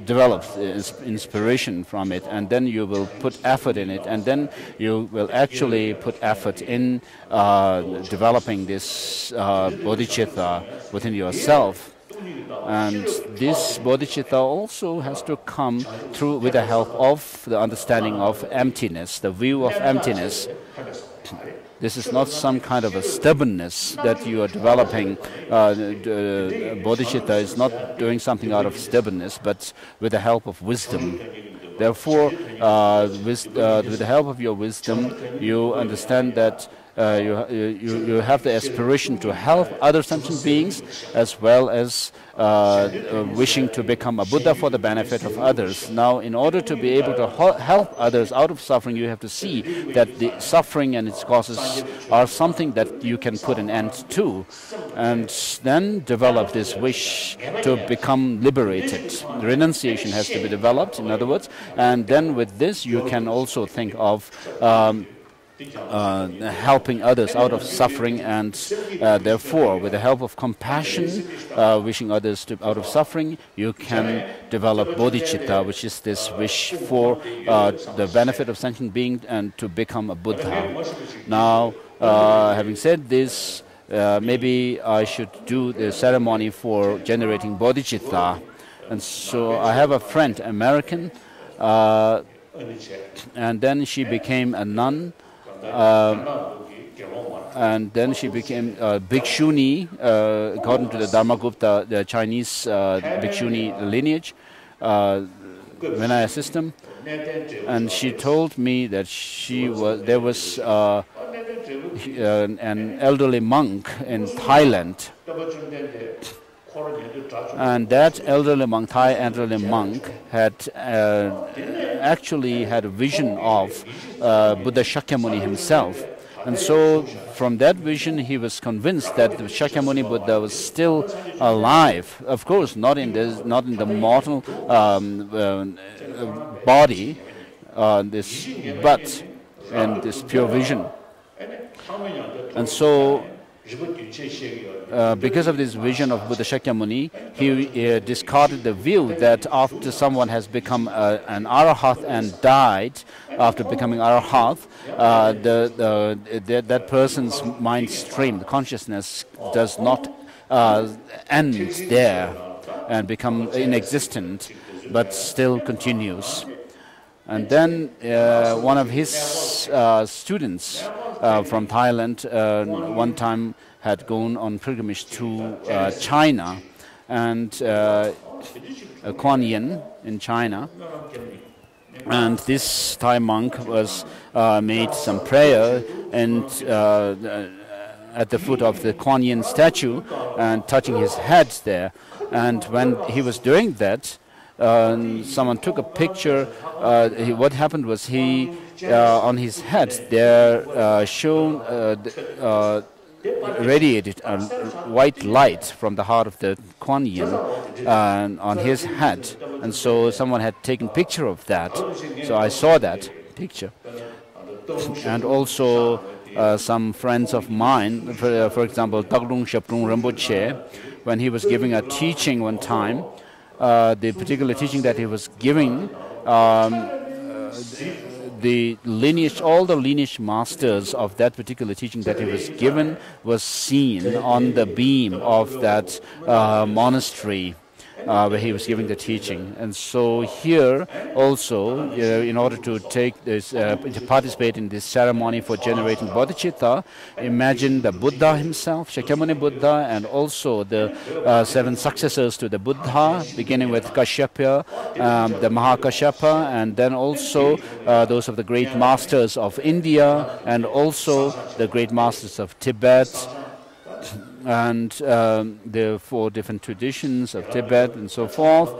develop inspiration from it, and then you will put effort in it, and then you will actually put effort in developing this bodhicitta within yourself. And this bodhicitta also has to come through with the help of the understanding of emptiness, the view of emptiness. This is not some kind of a stubbornness that you are developing. Bodhicitta is not doing something out of stubbornness, but with the help of wisdom. Therefore, with the help of your wisdom, you understand that you have the aspiration to help other sentient beings, as well as wishing to become a Buddha for the benefit of others. Now, in order to be able to help others out of suffering, you have to see that the suffering and its causes are something that you can put an end to, and then develop this wish to become liberated. Renunciation has to be developed, in other words, and then with this you can also think of helping others out of suffering, and therefore with the help of compassion, wishing others out of suffering, you can develop bodhicitta, which is this wish for the benefit of sentient beings and to become a Buddha. Now, having said this, maybe I should do the ceremony for generating bodhicitta. And so I have a friend, American, and then she became a nun. And then she became a bhikshuni, according to the Dharmagupta, the Chinese bhikshuni lineage, when I assist them. And she told me that there was an elderly monk in Thailand. And that Thai elderly monk had actually had a vision of Buddha Shakyamuni himself. And so from that vision he was convinced that the Shakyamuni Buddha was still alive. Of course, not in the mortal body, but in this pure vision. And so because of this vision of Buddha Shakyamuni, he discarded the view that after someone has become an arahat and died after becoming arahat, that person's mind stream, the consciousness, does not end there and become inexistent, but still continues. And then one of his students from Thailand one time had gone on pilgrimage to China, and Kuan Yin in China. And this Thai monk was made some prayer and at the foot of the Kuan Yin statue and touching his head there. And when he was doing that, someone took a picture. What happened was he, on his head, there shone radiated a white light from the heart of the Kuan Yin on his head. And so someone had taken picture of that. So I saw that picture. And also some friends of mine, for example, Taglung Shaprung Rinpoche, when he was giving a teaching one time, the particular teaching that he was giving, the lineage, all the lineage masters of that particular teaching that he was given was seen on the beam of that monastery where he was giving the teaching. And so here also, in order to take this, to participate in this ceremony for generating bodhicitta, imagine the Buddha himself, Shakyamuni Buddha, and also the 7 successors to the Buddha, beginning with Kashyapa, the Mahakashyapa, and then also those of the great masters of India, and also the great masters of Tibet, and the 4 different traditions of Tibet and so forth.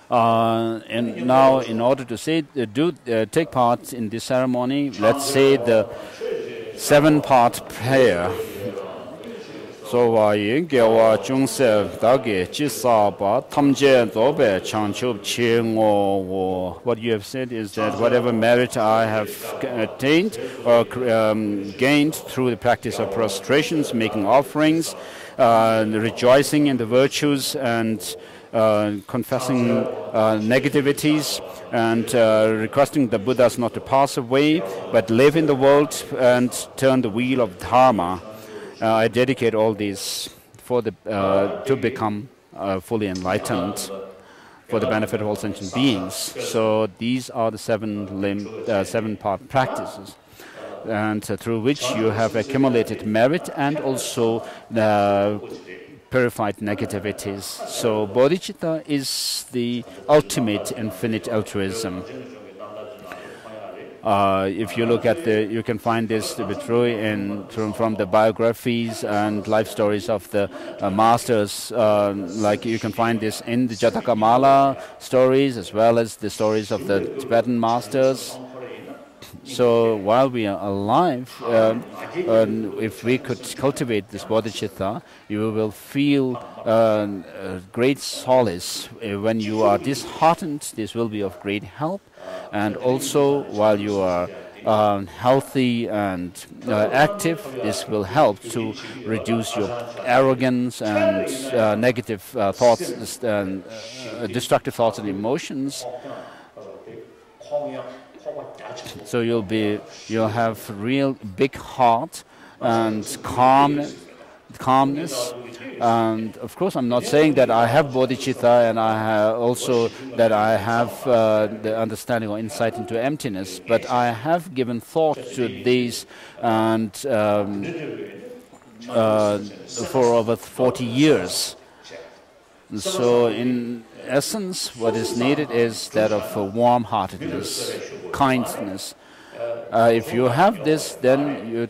And now, in order to say, take part in this ceremony, let's say the 7-part prayer. So what you have said is that whatever merit I have attained or gained through the practice of prostrations, making offerings, rejoicing in the virtues and confessing negativities, and requesting the Buddhas not to pass away but live in the world and turn the wheel of Dharma. I dedicate all these for the to become fully enlightened for the benefit of all sentient beings. So these are the 7-part practices, and through which you have accumulated merit and also purified negativities. So bodhicitta is the ultimate infinite altruism. If you look at you can find this to be true from the biographies and life stories of the masters. Like you can find this in the Jataka Mala stories as well as the stories of the Tibetan masters. So while we are alive, if we could cultivate this bodhicitta, you will feel great solace. When you are disheartened, this will be of great help. And also, while you are healthy and active, this will help to reduce your arrogance and negative thoughts, destructive thoughts and emotions. So you'll have real big heart and calmness. And of course, I'm not saying that I have bodhicitta and I have also that I have the understanding or insight into emptiness, but I have given thought to these and for over 40 years. So in essence, what is needed is that of warm-heartedness, kindness. If you have this, then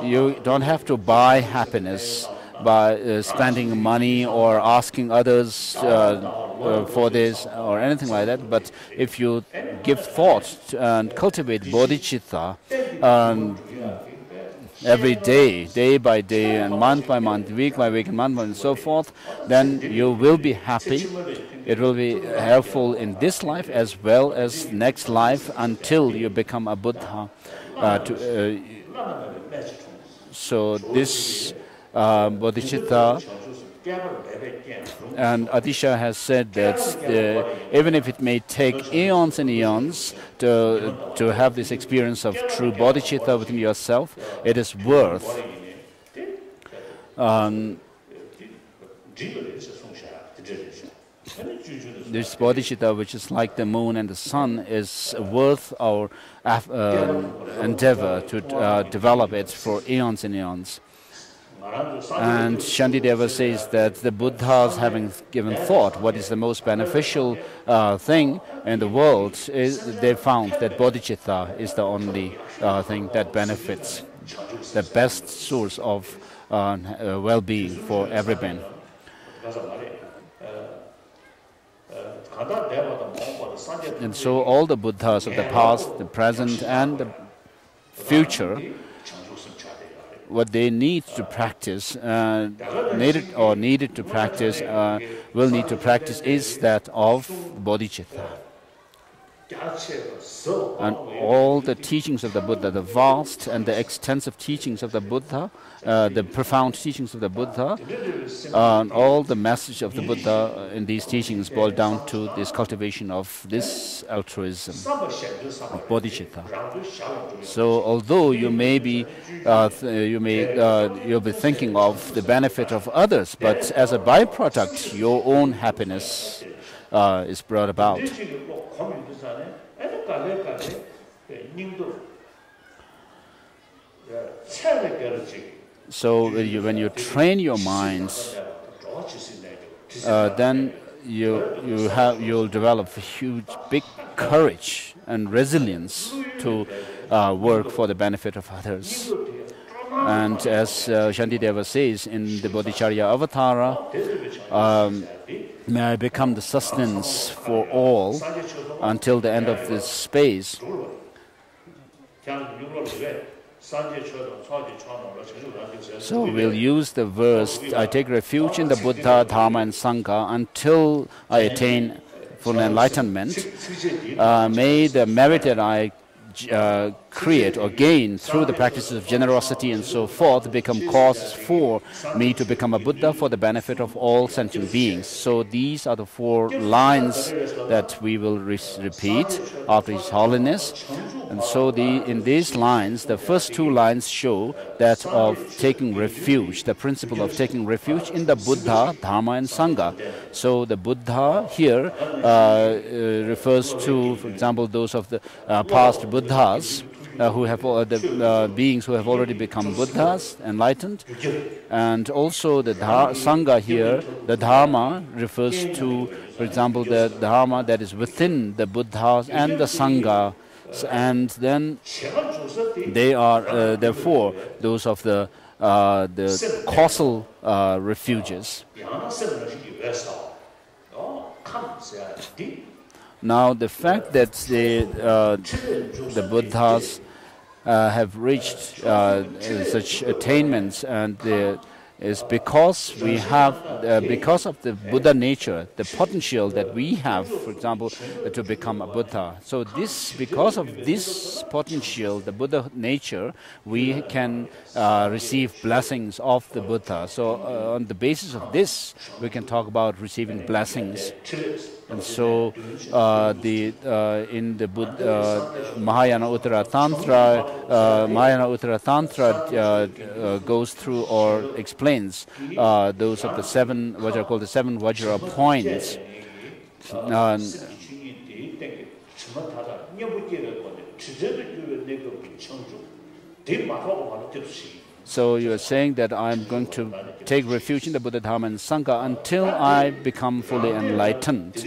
you don't have to buy happiness by spending money or asking others for this or anything like that. But if you give thought and cultivate bodhicitta, every day, day by day, and month by month, week by week, and month by month, and so forth, then you will be happy. It will be helpful in this life as well as next life until you become a Buddha. So this bodhicitta, and Atisha has said that even if it may take eons and eons to have this experience of true bodhicitta within yourself, it is worth. This bodhicitta, which is like the moon and the sun, is worth our endeavor to develop it for eons and eons. And Shantideva says that the Buddhas, having given thought what is the most beneficial thing in the world, they found that bodhicitta is the only thing that benefits, the best source of well-being for everyone. And so all the Buddhas of the past, the present, and the future, what they need to practice, needed to practice, will need to practice is that of bodhicitta. And all the teachings of the Buddha, the vast and the extensive teachings of the Buddha, the profound teachings of the Buddha, all the message of the Buddha in these teachings boil down to this cultivation of this altruism, of bodhicitta. So, although you may be, you'll be thinking of the benefit of others, but as a byproduct, your own happiness is brought about. So when you train your minds, then you'll develop a huge, big courage and resilience to work for the benefit of others. And as Shantideva says in the Bodhicharya Avatara, may I become the sustenance for all until the end of this space. So we'll use the verse, I take refuge in the Buddha, Dharma and Sangha until I attain full enlightenment. May the merit that I create or gain through the practices of generosity and so forth become cause for me to become a Buddha for the benefit of all sentient beings. So these are the 4 lines that we will repeat after His Holiness. And so in these lines, the first 2 lines show that of taking refuge, the principle of taking refuge in the Buddha, Dharma and Sangha. So the Buddha here refers to, for example, those of the past Buddhas, who have the beings who have already become Buddhas, enlightened, and also the Sangha here, the Dharma refers to, for example, the Dharma that is within the Buddhas and the Sangha, and then they are therefore those of the causal refuges. Now, the fact that the Buddhas have reached such attainments and is because we have, because of the Buddha nature, the potential that we have, for example, to become a Buddha. So because of this potential, the Buddha nature, we can receive blessings of the Buddha. So on the basis of this, we can talk about receiving blessings. And so in the Mahayana Uttara Tantra, goes through or explains those of the 7, what are called the 7 Vajra points. So you are saying that I'm going to take refuge in the Buddha, Dharma and Sangha until I become fully enlightened,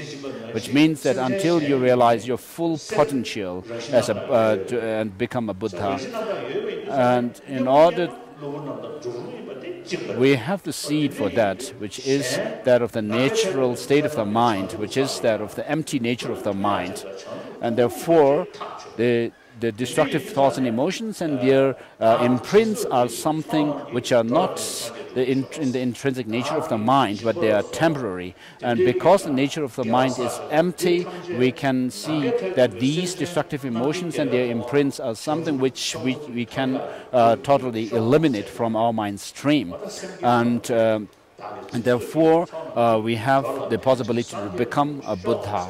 which means that until you realize your full potential as and become a Buddha. And in order, we have to seed for that, which is that of the natural state of the mind, which is that of the empty nature of the mind. And therefore, the destructive thoughts and emotions and their imprints are something which are not in the intrinsic nature of the mind, but they are temporary. And because the nature of the mind is empty, we can see that these destructive emotions and their imprints are something which we can totally eliminate from our mind stream. And therefore, we have the possibility to become a Buddha.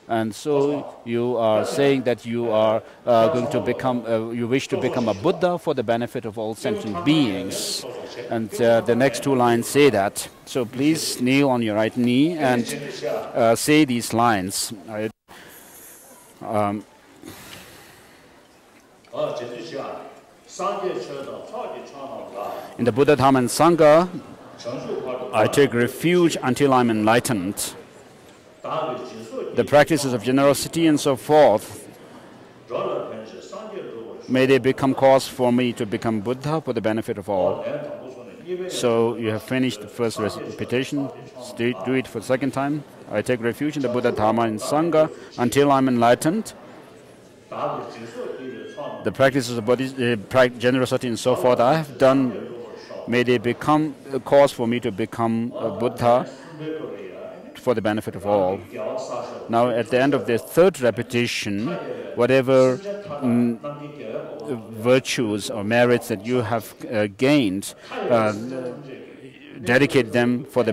And so you are saying that you are going to become, you wish to become a Buddha for the benefit of all sentient beings. And the next two lines say that. So please kneel on your right knee and say these lines. In the Buddha, Dharma, and Sangha, I take refuge until I'm enlightened. The practices of generosity and so forth, may they become cause for me to become Buddha for the benefit of all. So you have finished the first recitation. Do it for the second time. I take refuge in the Buddha, Dharma, and Sangha until I'm enlightened. The practices of generosity and so forth I have done, may they become a cause for me to become a Buddha for the benefit of all. Now, at the end of the third repetition, whatever virtues or merits that you have gained, dedicate them for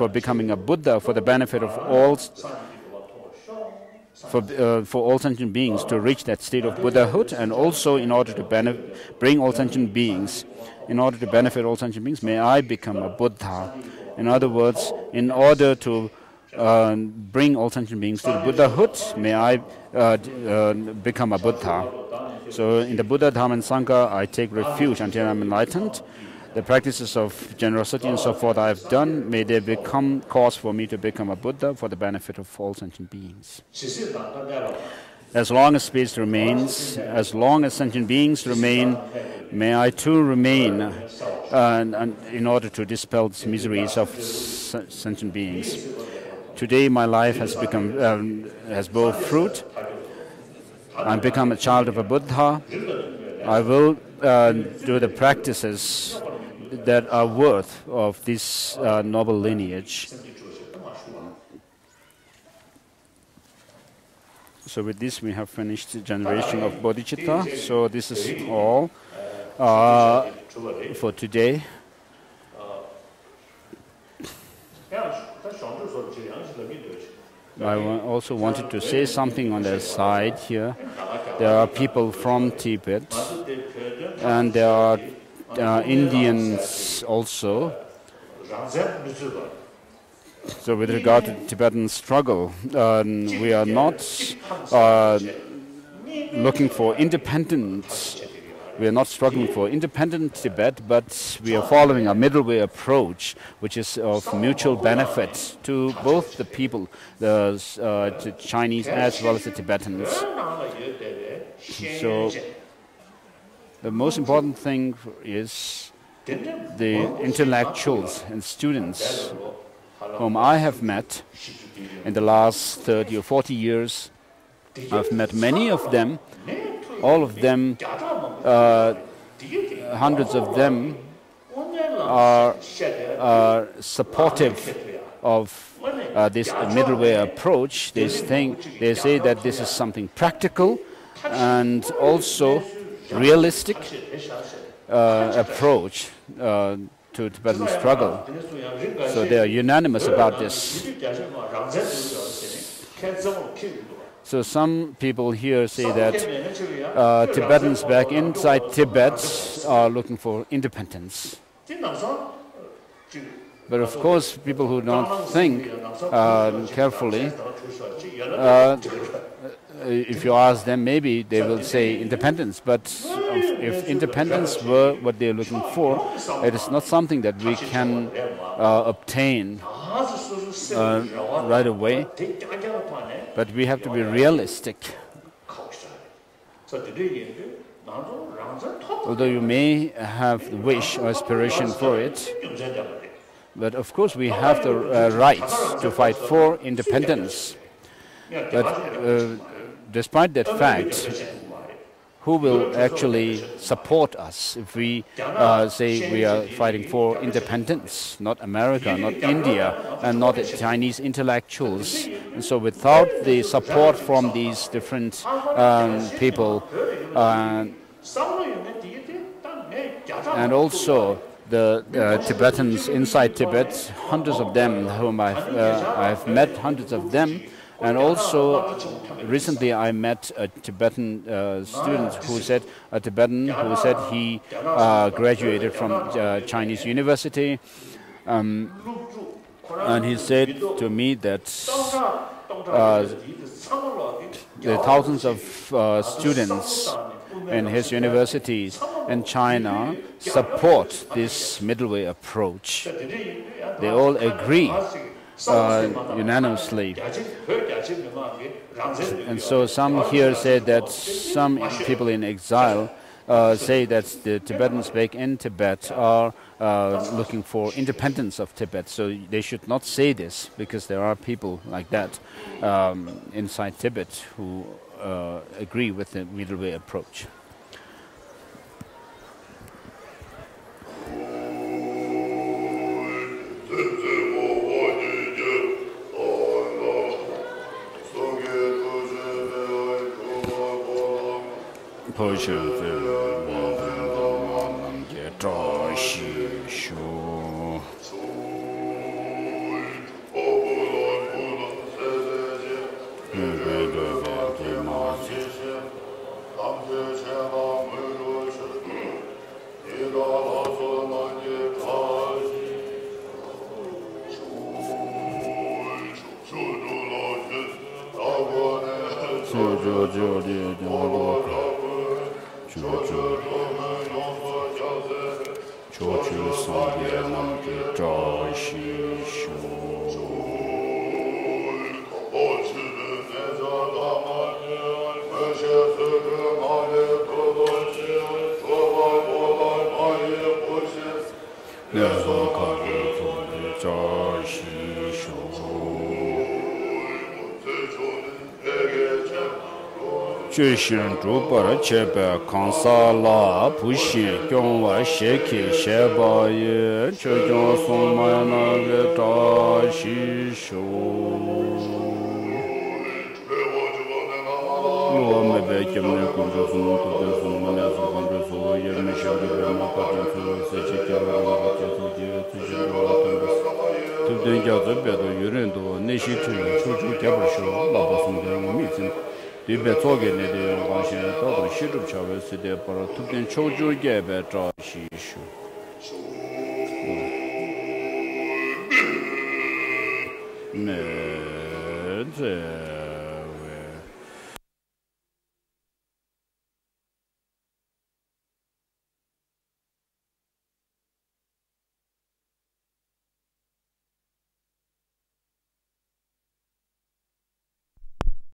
becoming a Buddha for the benefit of all, for all sentient beings to reach that state of Buddhahood, and also in order to bring all sentient beings, in order to benefit all sentient beings, may I become a Buddha. In other words, in order to bring all sentient beings to the Buddhahood, may I become a Buddha. So in the Buddha, Dharma, and Sangha, I take refuge until I'm enlightened. The practices of generosity and so forth I have done, may they become cause for me to become a Buddha for the benefit of all sentient beings. As long as space remains, as long as sentient beings remain, may I too remain in order to dispel the miseries of sentient beings. Today my life has bore fruit. I've become a child of a Buddha. I will do the practices that are worth of this noble lineage. So with this we have finished the generation of bodhicitta. So this is all for today. I also wanted to say something on the side here. There are people from Tibet, and there are Indians also. So with regard to the Tibetan struggle, we are not looking for independence. We are not struggling for independent Tibet, but we are following a middle way approach, which is of mutual benefit to both the people, the Chinese as well as the Tibetans. So the most important thing is the intellectuals and students whom I have met in the last 30 or 40 years. I've met many of them, all of them, hundreds of them are supportive of this middle way approach. They say that this is something practical and also realistic approach to Tibetan struggle. So they are unanimous about this. So some people here say that Tibetans back inside Tibet are looking for independence. But of course, people who don't think carefully, if you ask them, maybe they will say independence. But if independence were what they are looking for, it is not something that we can obtain right away. But we have to be realistic. Although you may have the wish or aspiration for it, but of course we have the right to fight for independence. But despite that fact, who will actually support us if we say we are fighting for independence? Not America, not India, and not the Chinese intellectuals. And so without the support from these different people, and also the Tibetans inside Tibet, hundreds of them, whom I've met hundreds of them, and also recently I met a Tibetan student who said, he graduated from Chinese university, and he said to me that the thousands of students in his universities in China support this middle way approach. They all agree unanimously. And so some here say that some people in exile say that the Tibetans back in Tibet are looking for independence of Tibet. So they should not say this, because there are people like that inside Tibet who agree with the middle way approach. Jushin Drupara Chepe Kansala Pushi Kyongwa Sheki Shebaye Chojon Somayana Veta Shisho Luame Bekemne Kunjosun Kujosun Manesu Kunjosu Yerme Shagre Makajosu Sechikara Makajosu Tujiro Tubden Jazu Bedo Yurendo Neshi Chuju Gabasho Labasun Mitzin Tibet Toge ne de Wanshin Todo Shirup Chaves de Para Tubden Choju Gebe Tra Shishu. Ne